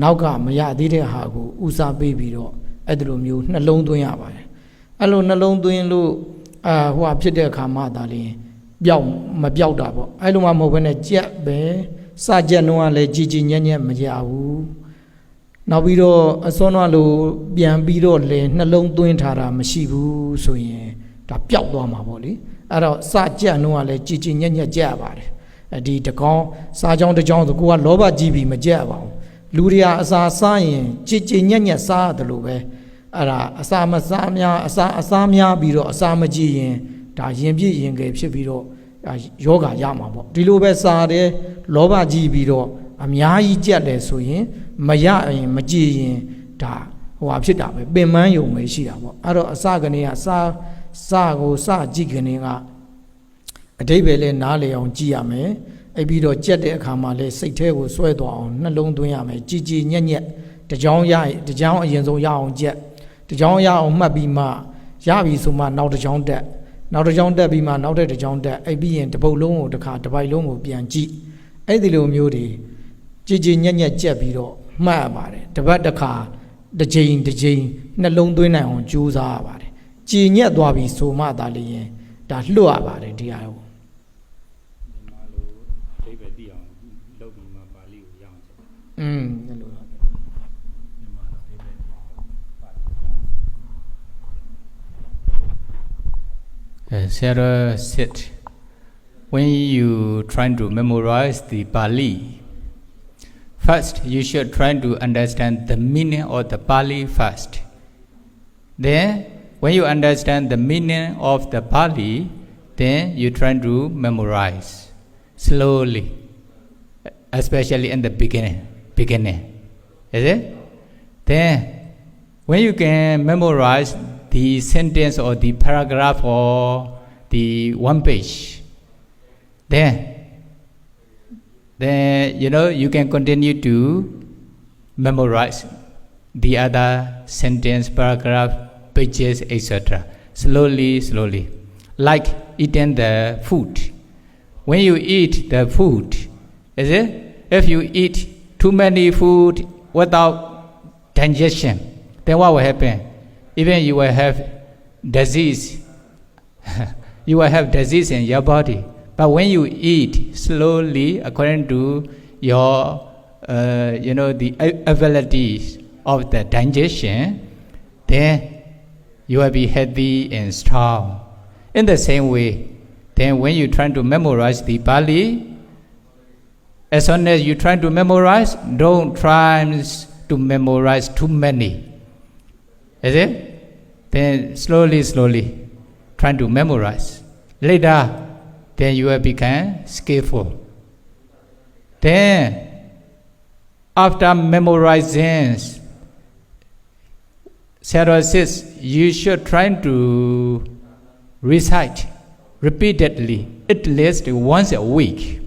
နောက်ကမရသေးတဲ့ဟာကိုဦးစားပေးပြီးတော့အဲ့ဒီလိုမျိုးနှလုံးသွင်းရပါတယ်အဲ့လိုနှလုံးသွင်းလို့ဟိုဖြစ်တဲ့အခါမှသာလေပျောက်မပျောက်တာပေါ့အဲ့လိုမှမဟုတ်ဘဲနဲ့ကြက်ပဲ စာကြက်နှုံးကလည်းကြည်ကြည်ညက်ညက်မရဘူးနောက်ပြီးတော့အစောနွားလိုပြန်ပြီးတော့လေနှလုံးသွင်းထားတာမရှိဘူးဆိုရင်ဒါပျောက်သွားမှာပေါ့လေအဲ့တော့စာကြက်နှုံးကလည်းကြည်ကြည်ညက်ညက်ကြရပါတယ်ဒီတကောင်းစားကြောင်းတစ်ကြောင်းဆိုကိုကလောဘကြီးပြီးမကြက်ပါဘူးလူတွေကအစာစားရင်ကြည်ကြည်ညက်ညက်စားရတယ်လို့ပဲအဲ့ဒါအစာမစားများအစားများပြီးတော့အစာမကြည့်ရင်ဒါရင်ပြည့်ရင်ငယ်ဖြစ်ပြီးတော့ယောဂရမှာပေါ့ဒီလိုပဲစားတယ်လောဘကြီးပြီးတော့အများကြီးကြက်တယ်ဆိုရင်မရရင်မကြည့်ရင်ဒါဟိုဟာဖြစ်တာပဲပင်ပန်းယုံပဲရှိတာပေါ့အဲ့တော့အစကနေကစားကိုစကြည့်ကနေကအတိတ်ပဲလဲနားလေအောင်ကြည့်ရမယ်အဲ့ပြီးတော့ကြက်တဲ့အခါမှာလဲစိတ်ထဲကိုဆွဲသွားအောင်နှလုံးသွင်းရမယ်ကြည်ကြည်ညက်ညက်တကြောင်းရတကြောင်းအရင်ဆုံးရအောင်ကြက်တကြောင်းရအောင်မှတ်ပြီးမှရပြီဆိုမှနောက်တကြောင်းတက်နောက်တစ်ကြောင်းတက်ပြီးမှနောက်တစ်ကြောင်းတက်အဲ့ပြီးရင်တစ်ပုတ်လုံးကိုတစ်ခါတစ်ပိုက်လုံးကိုပြန်ကြည့်အဲ့ဒီလိုမျိုးတွေကြည်ကြည်ညက်ညက်ကြက်ပြီးတော့မှတ်ရပါတယ်တစ်ပတ်တစ်ခါတစ်ချိန်နှလုံးသွင်းနိုင်အောင်ကြိုးစားရပါတယ်ကြည်ညက်သွားပြီဆိုမှသာလျှင်ဒါလွတ်ရပါတယ်ဒီဟာကိုSarah said, when you trying to memorize the Pali, first you should try to understand the meaning of the Pali first. Then, when you understand the meaning of the Pali, then you try to memorize slowly, especially in the beginning. Is it? Then, when you can memorize the sentence or the paragraph or the one page, then you can continue to memorize the other sentence, paragraph, pages, etc. Slowly, like eating the food. When you eat the food, is it? If you eat too many food without digestion, then what will happen? Even you will have disease. You will have disease in your body. But when you eat slowly, according to your, the abilities of the digestion, then you will be healthy and strong. In the same way, then when you try to memorize the Pali, as soon as you try to memorize, don't try to memorize too many. Is it? Then slowly, trying to memorize. Later, then you will become skillful. Then, after memorizing, Sarah says, you should try to recite repeatedly, at least once a week.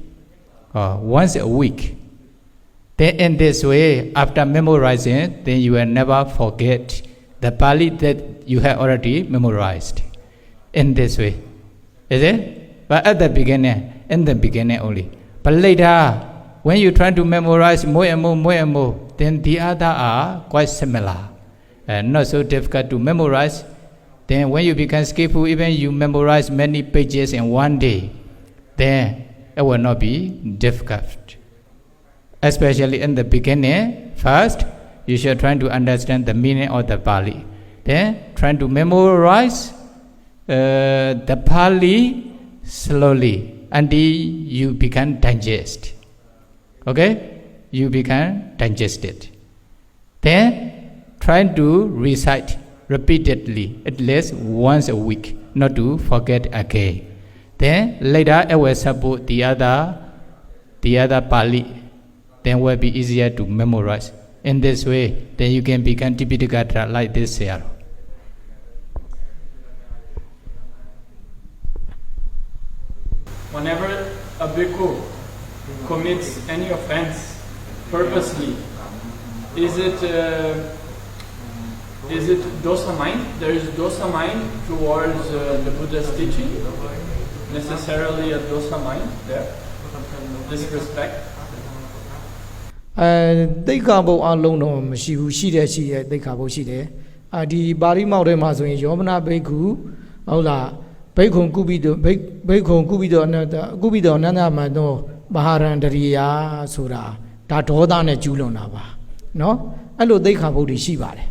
Then in this way, after memorizing, then you will never forget the Pali that you have already memorized. In this way. Is it? But at the beginning, in the beginning only. But later, when you try to memorize more and more, then the other are quite similar. Not so difficult to memorize. Then when you become skillful, even you memorize many pages in one day, then it will not be difficult. Especially in the beginning, first, you should try to understand the meaning of the Pali. Then try to memorize the Pali slowly until you become digest. Okay? You become digested. Then try to recite repeatedly, at least once a week, not to forget again. Then later it will support the other Pali. Then will be easier to memorize. In this way, then you can become Tipitaka like this here. Whenever a bhikkhu commits any offense purposely, is it dosa mind? There is dosa mind towards the Buddha's teaching. Necessarily a dosa mind there. Disrespect. သိက္ခာပုဒ်အလုံးတော့မရှိဘူးရှိတဲ့သိက္ခာပုဒ်ရှိတယ်ဒီပါဠိမောက်ထဲမှာဆိုရင်ယောမနာဘိက္ခုဟုတ်လားဘိက္ခုကုပိတောအနန္တကုပိတောအနန္တမန္တော Baharandariya Sura, Datoda ne Julonaba. No? Allo they have body shibare.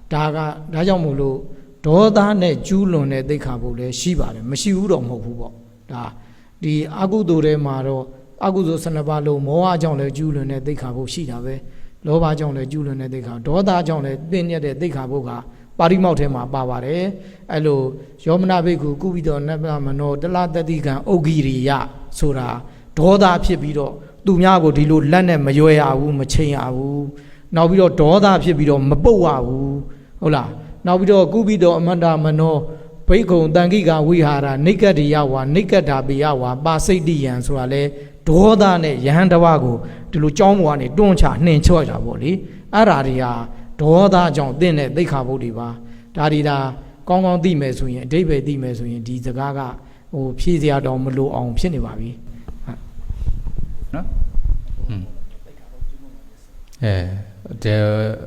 Daga, Rajamulu, Doda ne Julone they kabule, shibare, Mashiuro Mohubo. Da, the Agudure Maro, Agudo Sanabalo, Moa John Julone they kabo shidave, Loba John Julone they ka, Doda John Benya de Dekaboga. Parimotema Bavare, Allo, Yomana Beku, Kubido, Nebamano, the Ladadigan, Ogiria, Sura, Doda Pibido, Dumiago Dilu, Lane, Mayoya, Machea, now we do Doda Pibido, Maboa, Hola, now we do Gubido, Amanda Mano, Peko, Dangiga, Wihara, Nika Diawa, Nika Dabiawa, Basi Dian, Suale, Doda ne, Yandawago, Diluchomwane, Doncha, Nenchoja Boli, Araria. Doda John, then they Kabodiva, Dadida, Gong di Mesuin, David di Mesuin, di Zagaga, or Pizia Domolo on Pinivavi.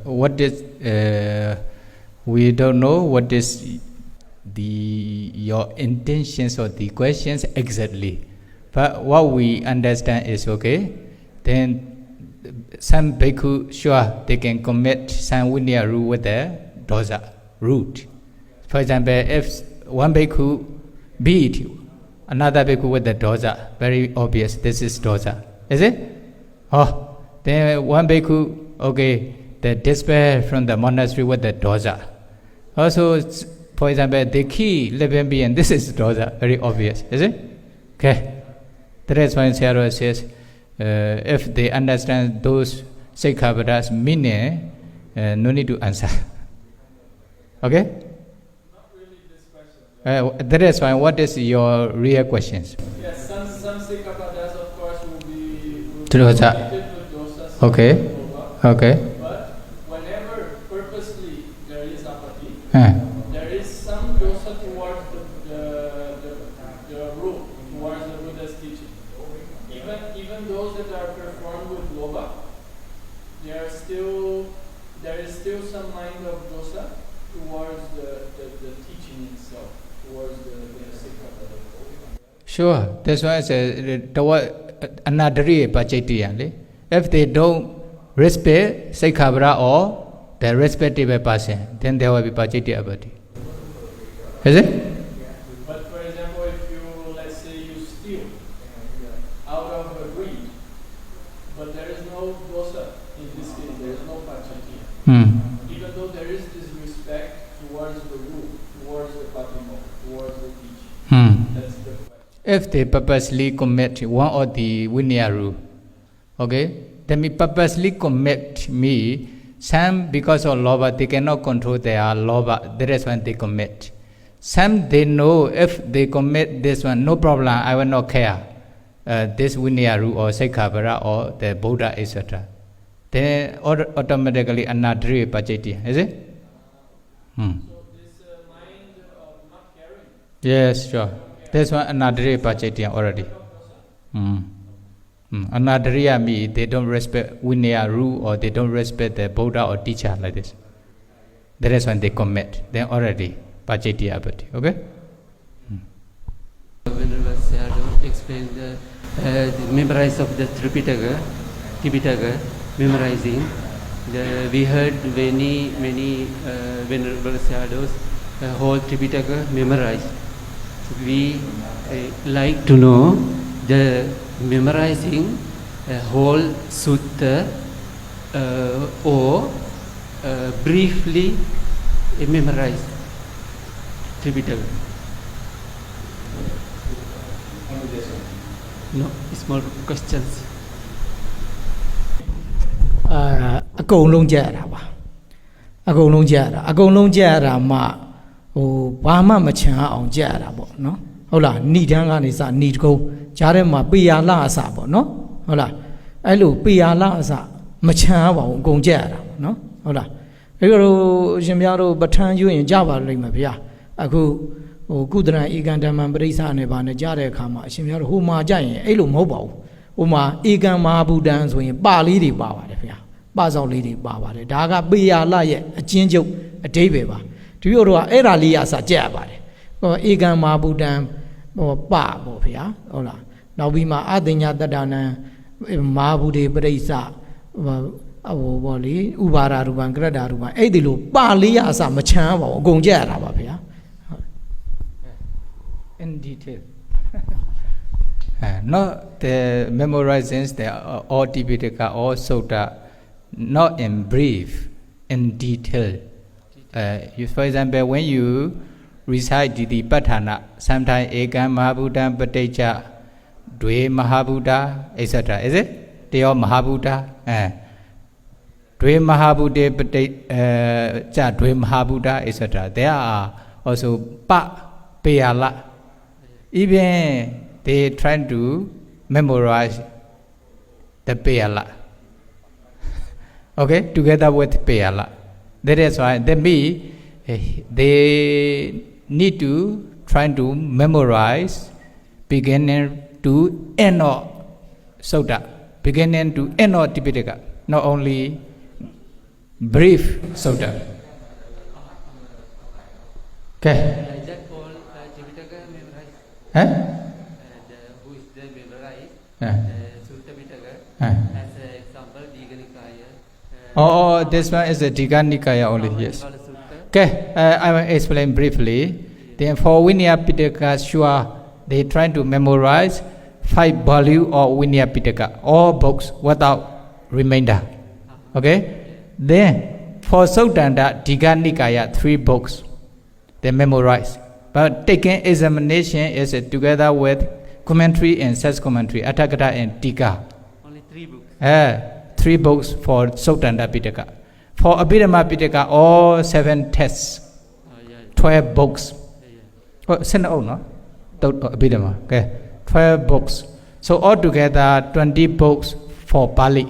What is we don't know what is your intentions or the questions exactly, but what we understand is okay. Then some bhikkhu, sure, they can commit some Vinaya rule with the dosa root. For example, if one bhikkhu beat another bhikkhu with the dosa, very obvious, this is dosa. Is it? Oh, then one bhikkhu, okay, they despair from the monastery with the dosa. Also, for example, the key living being, this is dosa, very obvious. Is it? Okay. That's why Sayadaw says, if they understand those Sikkhapadas meaning, no need to answer. Okay? Not really this question. That is fine. What is your real questions? Yes, some Sikkhapadas, of course, will be Dosa. related with dosas. Okay. Okay. But whenever purposely there is apathy, Huh. there is some dosa towards the rule, towards the Buddha's teaching. Even those that are performed with loba, there is still some mind of dosa towards the teaching itself, towards the Sikkhapada. Sure. That's why I said anadari pacchimāya. If they don't respect Sikkhapada or the respective person, then there will be pacchimāya. Is it? But for example, if you, let's say you steal out of a greed, but there is no dosa in this case, there is no pacchimāya. Even though there is this respect towards the rule, towards the pacchimāya, towards the teaching. That's the question. If they purposely commit one or the Vinaya rule, okay, then we purposely commit me, some because of loba, they cannot control their loba, that is when they commit. Some they know if they commit this one, no problem, I will not care. This Vinaya rule or Sikkhapada or the Buddha, etc. Then automatically anadri pacchimāya, is it? So this mind of not caring. Yes, sure. This one anadri pacchimāya already. Anadriya means they don't respect Vinaya rule or they don't respect the Buddha or teacher like this. That is when they commit. Then already pacchimāya. Okay? Venerable Sayadaw explained the memorize of the Tripitaka, memorizing. We heard many Venerable Sayadaws whole Tripitaka memorized. We like to know the memorizing whole sutta or briefly memorize Tripitaka. No, small questions. အကုန်လုံးကြက်ရတာပါအကုန်လုံးကြက်ရတာအကုန်လုံးကြက်ရတာမှဟိုဘာမှမချင်အောင်ကြက်ရတာပေါ့နော်ဟုတ်လားဏိဒန်းကနေစဏိတကုန်းကြားထဲမှာပေယာလအစပေါ့နော်ဟုတ်လားအဲ့လိုပေယာလအစမချင်ပါဘူးအကုန်ကြက်ရတာပေါ့နော်ဟုတ်လားအဲ့တော့ရှင်များတို့ပဋ္ဌာန်းယူရင်ကြပါလိမ့်မယ်ဗျာအခုဟိုကုသရံဧကံဓမ္မံပရိစ္ဆာနဲ့ဗာနဲ့ကြားတဲ့အခါမှာအရှင်များတို့ဟိုမှာကြရင်အဲ့လိုမဟုတ်ပါဘူးဟိုမှာဧကံမဟာဘူတံဆိုရင်ပါလေးတွေပါပါတယ်ဗျာပစောက်လေးတွေပါပါတယ်ဒါကပေယာလရဲ့အကျဉ်းချုပ်အဓိပ္ပာယ်ပါဒီလိုတော့အဲ့ဒါလေးအစကြက်ရပါတယ်ဟိုဧကံမဟာဘူတံဟိုပပေါ့ဗျာဟုတ်လား နောက်ပြီးမှအသိဉာတတ္တနံမာဘူဒေပရိစ္ဆဘောလေဥပါဒရူပံကရတ္တရူပံအဲ့ဒီလိုပါဠိရအစမချမ်းပါဘူးအကုန်ကြက်ရတာပါဗျာ in detail not the memorizing the all Tipitaka or Sutta not in brief in detail you for example when you recite the Patthana sometimes Ekam Mahabuddha Pateja Dwe Mahabuddha etc is it they are Mahabuddha Dwe Mahabuddha Pateja Dwe Mahabuddha etc there are also Pa Peyala even they trying to memorize the Peyala okay together with Peyala that is why they need to try to memorize beginning to end of Sutta beginning to end of Tipitaka not only brief Sutta okay who is the memorized Sutta Pitaka as an example oh this one is a dakkhināya only yes okay I will explain briefly then for Vinaya Pitaka sure they try to memorize 5 volume of Vinaya Pitaka all books without remainder okay then for Sutta dakkhināya 3 books they memorize but taking examination is together with commentary and self-commentary, Atthakatha and Tika. Only 3 books. 3 books for Sutta Pitaka. For Uparimāya Pitaka, all 7 tests, 12 books. Oh, send out, no? Uparimāya. Okay, 12 books. So altogether 20 books for Pali.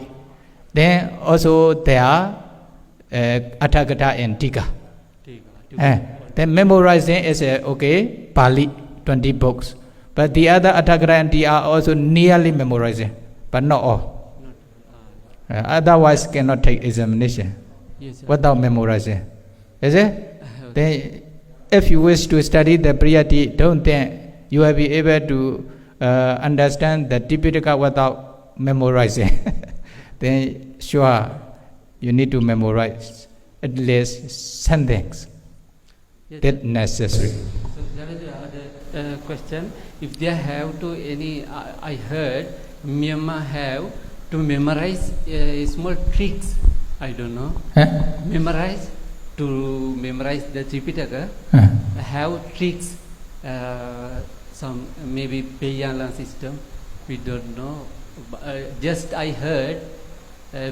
Then also there are Atthakatha and Tika. Then memorizing is okay, Pali, 20 books. But the other Atthakatha and Tika are also nearly memorizing, but not all. Otherwise cannot take examination without memorizing. Is it? Then if you wish to study the Priyati, don't think you will be able to understand the Tipitaka without memorizing. Then sure, you need to memorize at least some things. That necessary. So there is another question. If they have to any, I heard Myanmar have to memorize small tricks. I don't know. Memorize the Tripitaka. Have tricks. Some maybe Peyala system. We don't know. Just I heard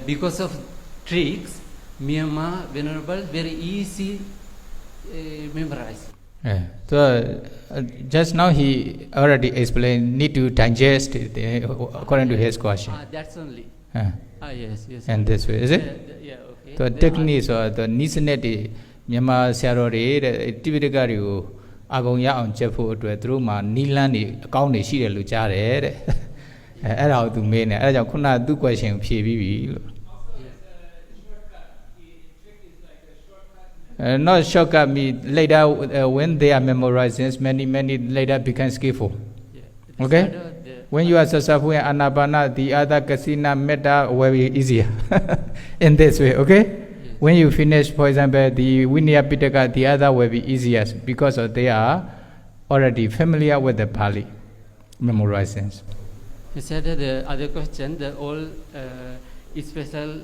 because of tricks, Myanmar Venerable very easy. Memorize. So just now he already explained need to digest according to his question. That's only. Yes. And this way, is it? Yeah, okay. So techniques or the nisanet Myanmar Sarori Tipitaka တွေကိုအကုန်ရအောင်ချက်ဖို့အတွက်သူတို့မှာနီလန်းတွေအကောင်းတွေရှိတယ်လို့ကြားတယ်တဲ့အဲ့ဒါကိုသူမေးနေအဲ့ဒါကြောင့်ခုနကသူ့ question ကိုဖြေပြီးပြီလို့not shortcut me later when they are memorizing many later become skillful. Okay? When you are successful in Anapana, the other kasina metta will be easier. In this way, okay? When you finish, for example, the Vinaya Pitaka, the other will be easier because they are already familiar with the Pali memorizing. He said that the other question, the all special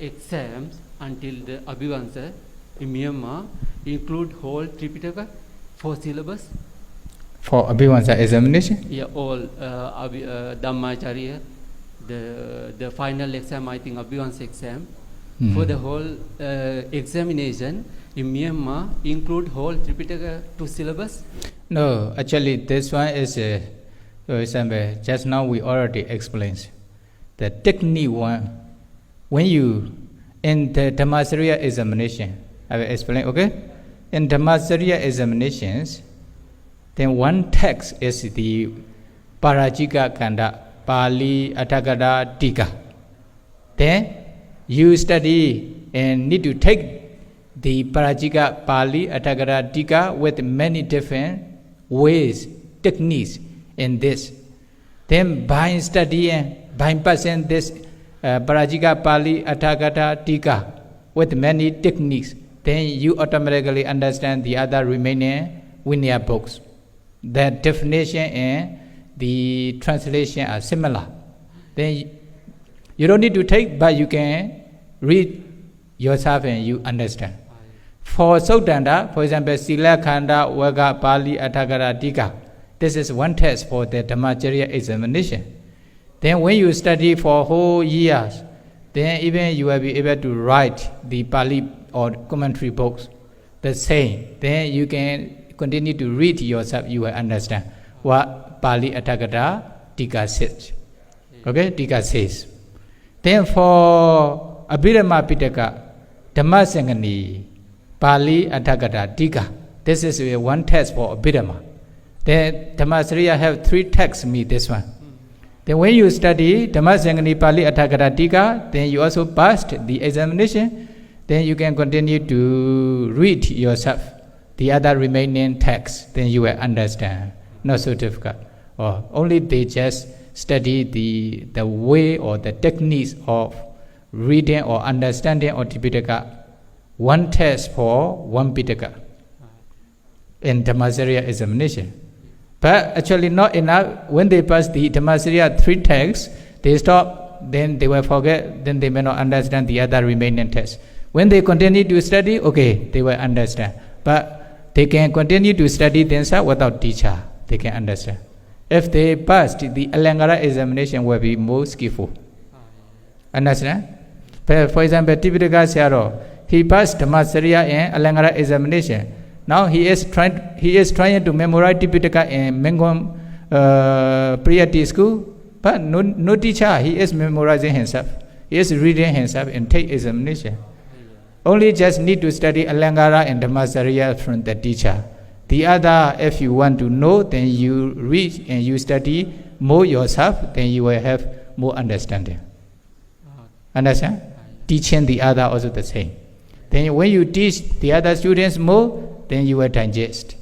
exams until the Abhivansa in Myanmar include whole Tripitaka, 4 syllabus. For Abhivansa examination? Yeah, all Dhammacharya, the final exam, I think Abhivansa exam. For the whole examination in Myanmar include whole Tripitaka 2 syllabus? No, actually this one is for example, just now we already explained the technique one. When you in the Dhammasariya examination, I will explain, okay? In Dhammasariya examinations, then one text is the Parajika Kanda, Pali, Atthakatha, Tika. Then you study and need to take the Parajika, Pali, Atthakatha, Tika with many different ways, techniques in this. Then by studying, by passing this Parajika Pali Atthakatha Tika with many techniques, then you automatically understand the other remaining Vinaya books. The definition and the translation are similar. Then you don't need to take, but you can read yourself and you understand. For Sautanda, for example, Sila Khanda Vaga Pali Atthakatha Tika, this is one test for the Dhammacharya examination. Then when you study for whole years, then even you will be able to write the Pali or commentary books the same. Then you can continue to read yourself, you will understand what Pali Atthakatha Tika says. Okay, Tika says. Then for Abhidhamma Pitaka, Dhammasangani, Pali Atthakatha Tika, this is one text for Abhidhamma. Then Dhammasariya have 3 texts, this one. Then when you study Dhammasangani Pali Atthakatha Tika, then you also passed the examination, then you can continue to read yourself the other remaining texts, then you will understand. Not so difficult. Or only they just study the way or the techniques of reading or understanding of Tipitaka. One test for one Pitaka in Dhammasariya examination. But actually not enough. When they pass the Dhammasariya 3 texts, they stop, then they will forget, then they may not understand the other remaining texts. When they continue to study, okay, they will understand. But they can continue to study themselves without teacher. They can understand. If they passed, the Alangara examination will be more skillful. Understand? But for example, Tipitaka Sayadaw, he passed Dhammasariya and Alangara examination. Now he is trying to memorize Tipitaka in Mengom Priyati school, but no teacher. He is memorizing himself. He is reading himself and take examination. Only just need to study Alangara and Dhammasariya from the teacher. The other, if you want to know, then you read and you study more yourself, then you will have more understanding. Understand? Teaching the other also the same. Then when you teach the other students more, then you will digest.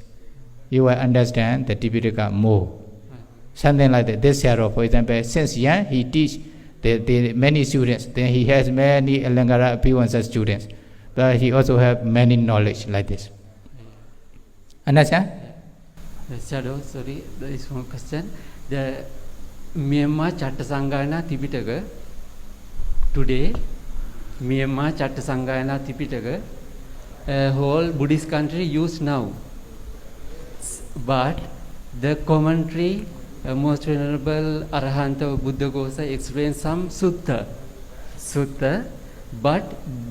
You will understand the Tipitaka more. Something like that. This Sayadaw, for example, since young, he teach the many students. Then he has many Alangara P1 students. But he also have many knowledge like this. Understand? Sayadaw, sorry, there is one question. The Myanmar Chattasangana Tipitaka, today, Myanmar Chattasangana Tipitaka, whole Buddhist country use now. But the commentary, Most Venerable Arahanta Buddha Gosa explains some sutta, but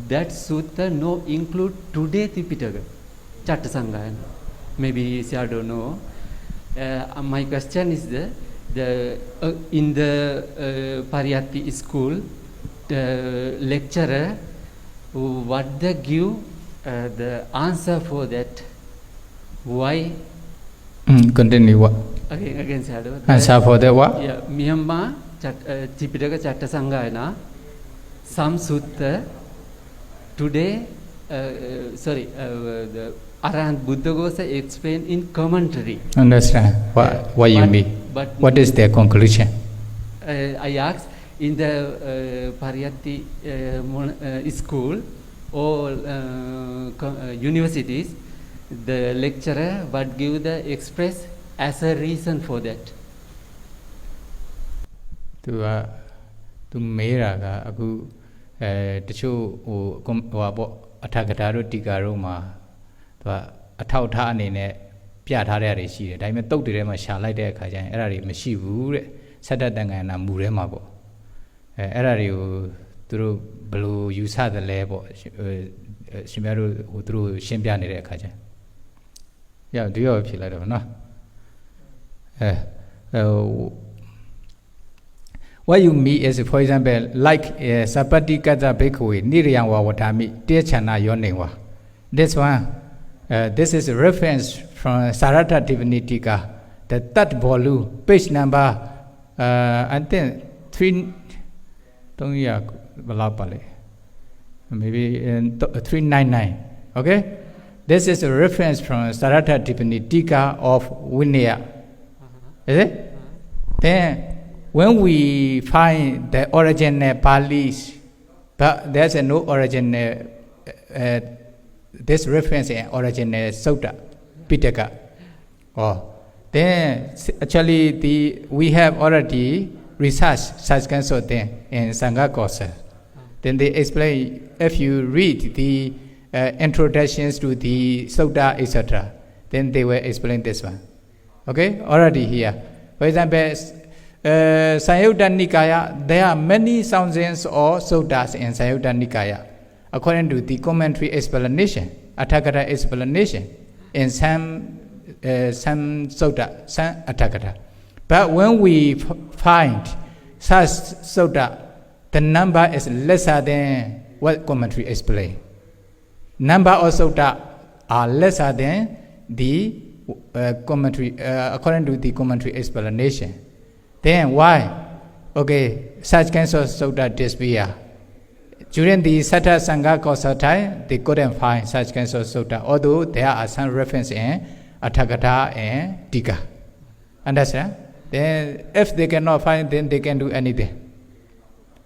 that sutta no include today Tipitaka, Chattasangana. Maybe I don't know. My question is the in the Pariyatti school, the lecturer, what they give the answer for that? Why? Continue what? Again, Sayadaw. Answer for that what? Yeah, Myanmar Tipitaka Chattasangana, some sutta today. The Arahant Buddha Gosa explain in commentary. Understand what you mean? But what is their conclusion? I asked in the Pariyatti school or universities, the lecturer but give the express as a reason for that. To Mera Agu Tachu Atthakatha Tika Roma. A tau tani ne Piatare she, I may talk to them a shall like their Kajan, Erari, Meshivu, Sadatanga and Muremabo. Erari through blue, you saw the label, Shimeru through Shimpiani Kajan. Yeah, do you have a letter? No. What you mean is, for example, like Sapati Kaza Bekui, Nirian Watami, dear Chana Yonewa. This one. This is a reference from Sarata Divinitika, the third volume, page number, I think 3, maybe 399. Okay? This is a reference from Sarata Divinitika of Vinaya. Is it? Then when we find the original Pali's, but there's no original, this reference in original Sutta, Pitaka. Then actually we have already researched such kinds of things in Sangha courses. Then they explain, if you read the introductions to the Sutta, etc., then they will explain this one. Okay, already here. For example, Samyutta Nikaya, there are many thousands of suttas in Samyutta Nikaya, according to the commentary explanation, Atthakatha explanation, in some sutta, some Atthakatha. But when we find such sutta, the number is lesser than what commentary explain. Number of sutta are lesser than the commentary, according to the commentary explanation. Then why? Okay, such kinds of sutta disappear. During the Sattva Sangha course time, they couldn't find such kinds of sutta, although there are some references in Atthakatha and Tika. Understand? Then if they cannot find, then they can do anything.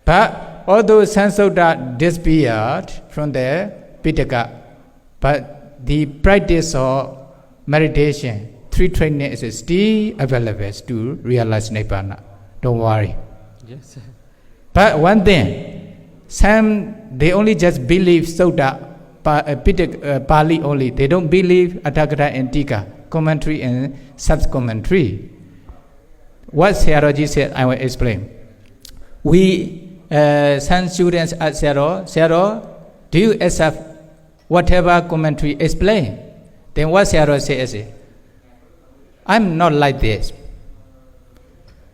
But although some sutta disappeared from the Pitaka, but the practice of meditation, 3 training is still available to realize Nibbana. Don't worry. Yes, sir. But one thing, some they only just believe Sutta, Pali only. They don't believe Atthakatha and Tika, commentary and sub-commentary. What Sayadaw said, I will explain. We, some students ask Sayadaw, do you accept whatever commentary explain? Then what Sayadaw says is, I'm not like this.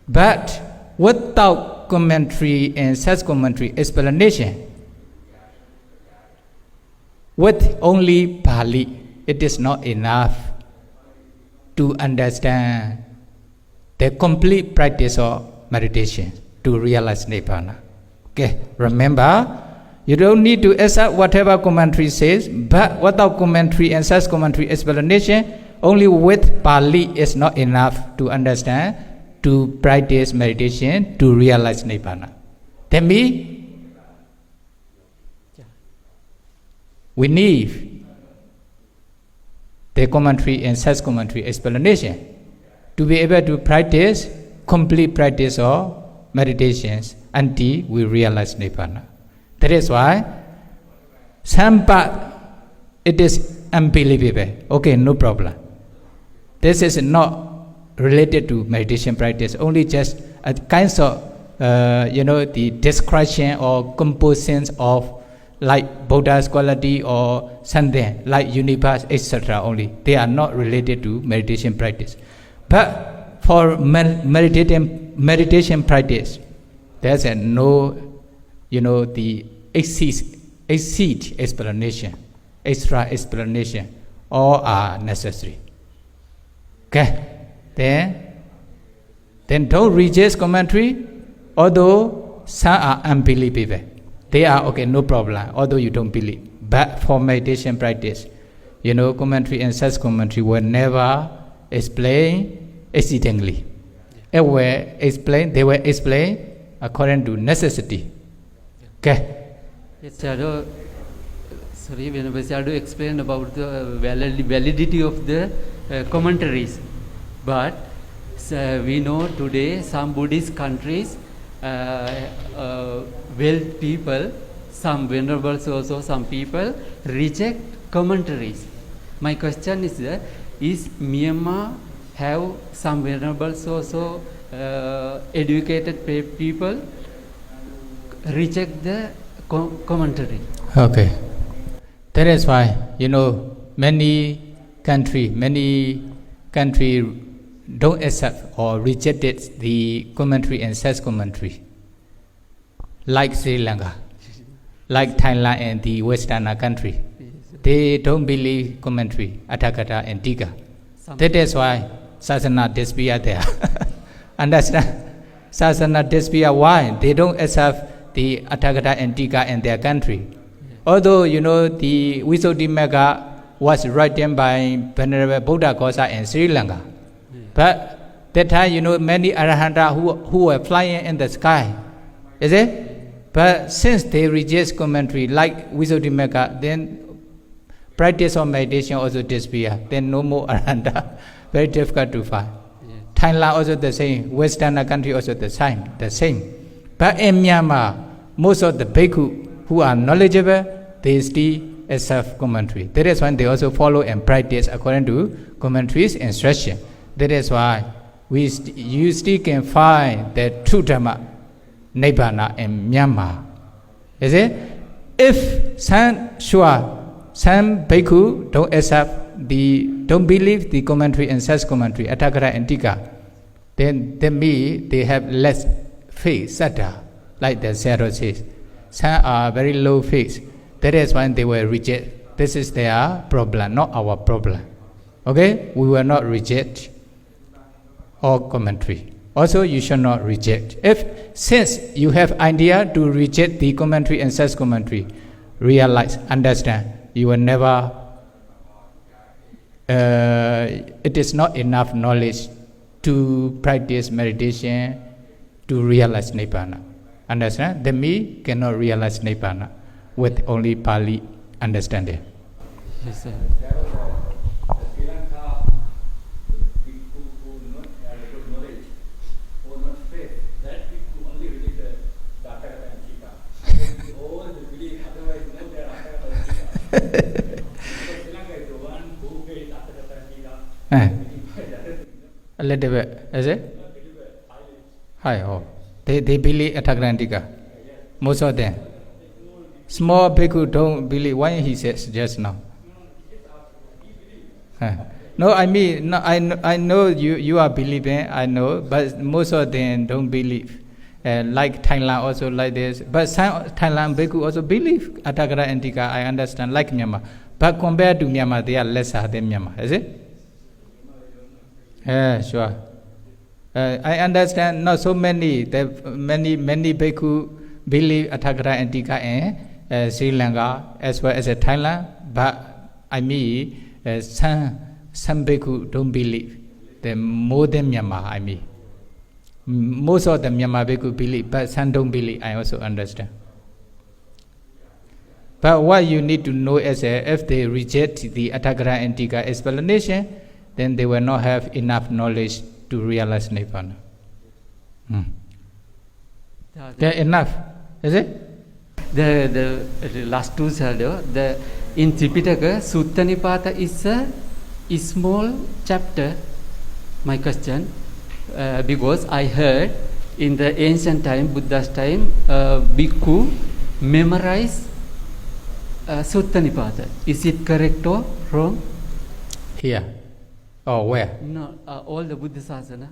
But without commentary and such commentary explanation, with only Pali, it is not enough to understand the complete practice of meditation to realize Nibbana. Okay, remember, you don't need to accept whatever commentary says, but without commentary and such commentary explanation, only with Pali is not enough to understand, to practice meditation, to realize Nibbana. Then we need the commentary and such commentary explanation to be able to practice complete practice of meditations until we realize Nibbana. That is why some part it is unbelievable. Okay, no problem. This is not related to meditation practice, only just a kinds of the description or compositions of like Buddha's quality or something like universe, etc. only. They are not related to meditation practice. But for meditation practice, there's no, the exceed explanation, extra explanation, all are necessary. Okay? Then don't reject commentary, although some are unbelievable. They are okay, no problem, although you don't believe. But for meditation practice, commentary and such commentary will never explain exceedingly. They will explain according to necessity. Okay? Yes, Shadow. Sorry, when Shadow explained about the validity of the commentaries. But we know today some Buddhist countries, wealth people, some venerables also, some people reject commentaries. My question is Myanmar have some venerables also, educated people reject the commentary? Okay. That is why, many country don't accept or rejected the commentary and such commentary. Like Sri Lanka, like Thailand and the Western country. They don't believe commentary, Atthakatha and Tika. That is why Sasana disappear there. Understand? Sasana disappear. Why? They don't accept the Atthakatha and Tika in their country. Although, the Visuddhimagga was written by Venerable Buddha Kosa in Sri Lanka. But That time, you know, many arahanta who were flying in the sky. Is it? But since they reject commentary, like Visuddhimagga, then practice of meditation also disappear. Then no more arahanta. Very difficult to find. Yeah. Thailand also the same. Western country also the same. But in Myanmar, most of the bhikkhu who are knowledgeable, they still accept commentary. That is why they also follow and practice according to commentary's instruction. That is why you still can find the true Dhamma, Nibbana in Myanmar. Is it? If some bhikkhu don't believe the commentary and such commentary, Atthakara and Tika, then they have less faith, saddha, like the Sayadaw says. Some are very low faith. That is why they will reject. This is their problem, not our problem. Okay? We will not reject all commentary. Also, you should not reject. Since you have idea to reject the commentary and such commentary, realize, understand, you will never, it is not enough knowledge to practice meditation to realize Nibbana. Understand? The me cannot realize Nibbana with only Pali understanding. Yes, sir. A little bit, is it? Hi, oh. They believe Atthakara. Most of them. Small bhikkhu don't believe. Why he says just now? No, I mean, no, I know you are believing, I know, but most of them don't believe. Like Thailand also like this. But some Thailand bhikkhu also believe Atthakara and Tika, I understand, like Myanmar. But compared to Myanmar, they are lesser than Myanmar, is it? Yeah, sure. I understand not so many, many bhikkhu believe Atthakara and Tika in Sri Lanka as well as Thailand, but I mean some bhikkhu don't believe. More than Myanmar, I mean. Most of the Myanmar bhikkhu believe, but some don't believe, I also understand. But what you need to know is if they reject the Atthakara and Tika explanation, then they will not have enough knowledge to realize Nibbana. They're enough, is it? The last two shadow, in Tripitaka, Sutta Nipata is a small chapter. My question, because I heard in the ancient time, Buddha's time, bhikkhu memorize Sutta Nipata. Is it correct or wrong? Here. Or where? No, all the Buddha Sasana.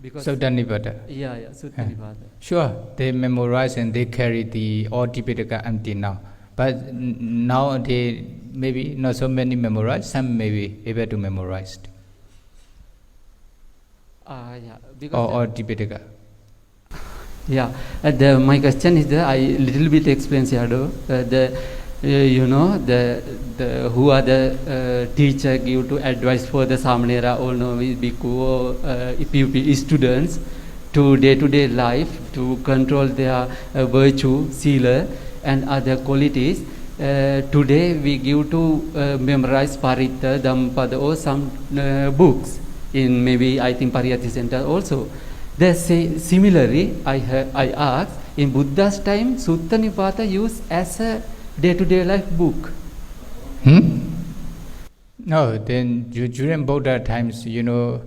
Because Sutta Nipata. Yeah, Sutta Nipata. Sure, they memorize and they carry the all Tipitaka until now. But now they maybe not so many memorize, some may be able to memorize. Yeah, because or Tipitaka. Yeah, my question is I little bit explain here. You know the who are the teacher give to advice for the samanera or novice bhikkhu students to day-to-day life to control their virtue, sila and other qualities. Today we give to memorize Paritta, Dhammapada or some books in maybe I think Pariyati Center also. They say similarly I ask in Buddha's time Sutta Nipata used as a day-to-day life book. No, then during Buddha times, you know,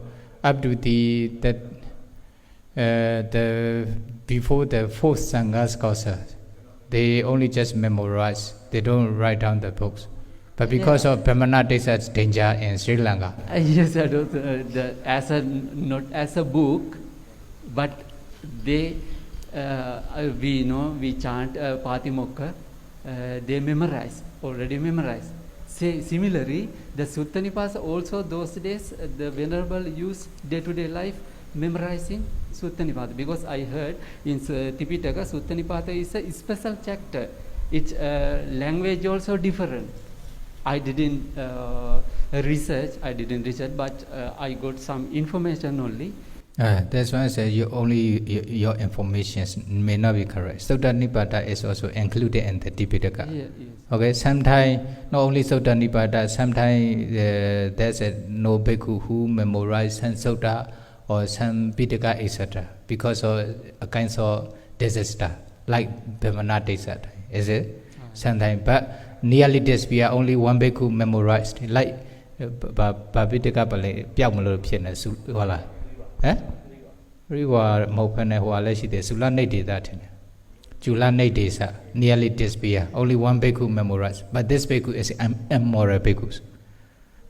up to the before the fourth Sangha's courses, they only just memorize. They don't write down the books. But because of Brahmanatisa's danger in Sri Lanka. Yes, not as a book, but they we chant Patimokka. They already memorize. Similarly, the Sutta Nipata also those days the Venerable used day-to-day life memorizing Sutta Nipata, because I heard in Tipitaka Sutta Nipata is a special chapter. Its language also different. I didn't research, but I got some information only. That's why I say your information may not be correct. Sutta Nipata is also included in the Tipitaka. Yes. Okay, sometimes not only Sutta Nipata, sometimes there's no bhikkhu who memorize some Sutta or some Pitaka, etc. because of a kind of disaster, like Bhimana disaster, is it? Sometimes, but nearly this we are only one bhikkhu memorized, like Babitaka Pale, Piamalo Piana, Wala. Reward Mopane who are less the Sula Nadi that Jula Nadisa, nearly this beer, only one bhikkhu memorized, but this bhikkhu is immoral bhikkhus.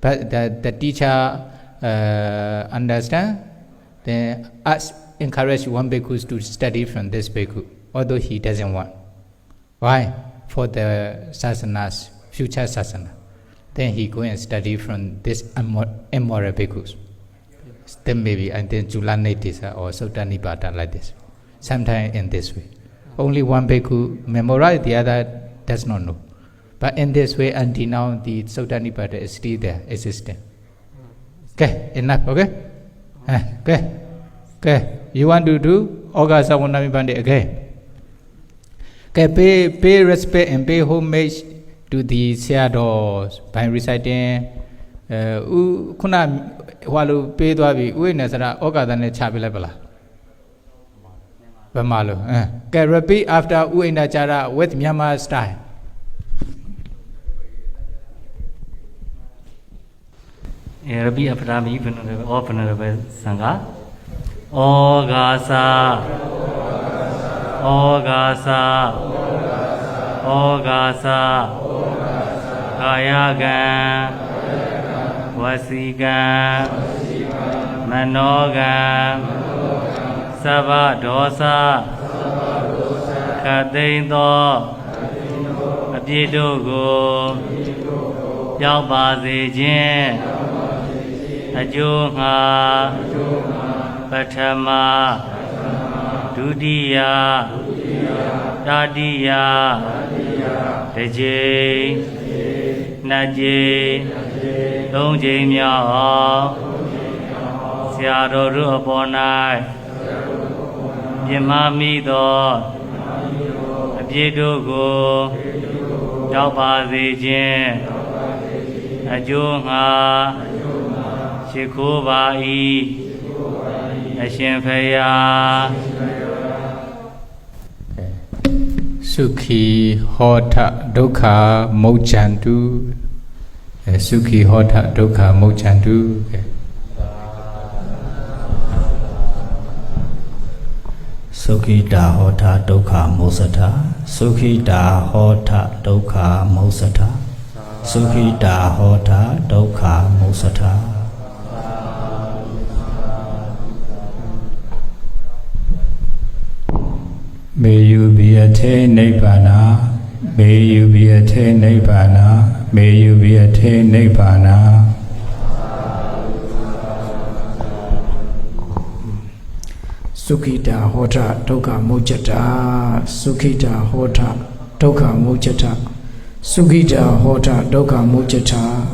But the teacher understand, then us encourage one bhikkhu to study from this bhikkhu, although he doesn't want. Why? For the sasanas, future sasana. Then he go and study from this immoral bhikkhus. Then maybe and then Jula Nadisa or Sutta Nipata like this. Sometimes in this way. Only one bhikkhu memorize, the other does not know. But in this way, until now, the Sutta Nipata is still there, existing. Okay, enough, okay? Okay. You want to do Oga Sawanami Bande again? Okay, pay respect and pay homage to the shadows by reciting Kuna Walu pay Dwabi, Uinasara, Oga than a chabilabala. Bamalu. Okay, repeat after Uina Chara with Myanmar style. Repeat after me, open the Sangha. Ogasa, Ogasa, Ogasa, Kayagan, Wasigan, Manogan, Savadosa, Kadindo, Abidugo, Yalbazijin, Ajunga, Pacchimāya, Dutiya, Tatiya, Tejay, Najay, Longjay Myao, Siyadoru Aponai, Yamamido, Abidugo, Yalbazijin, Ajunga, Shikubai, Ashimphaya Sukhi Hota Dukkha Mochantu Sukhi Hota Dukkha Mochantu Sukhita Hota Dukkha Mosata Sukhita Hota Dukkha Mosata Sukhita Hota Dukkha Mosata. May you be attained Nibbana. May you be attained Nibbana. May you be attained Nibbana. Sukhita Hota Dukkha Mocchata Sukhita Hota Dukkha Mocchata Sukhita Hota Dukkha Mocchata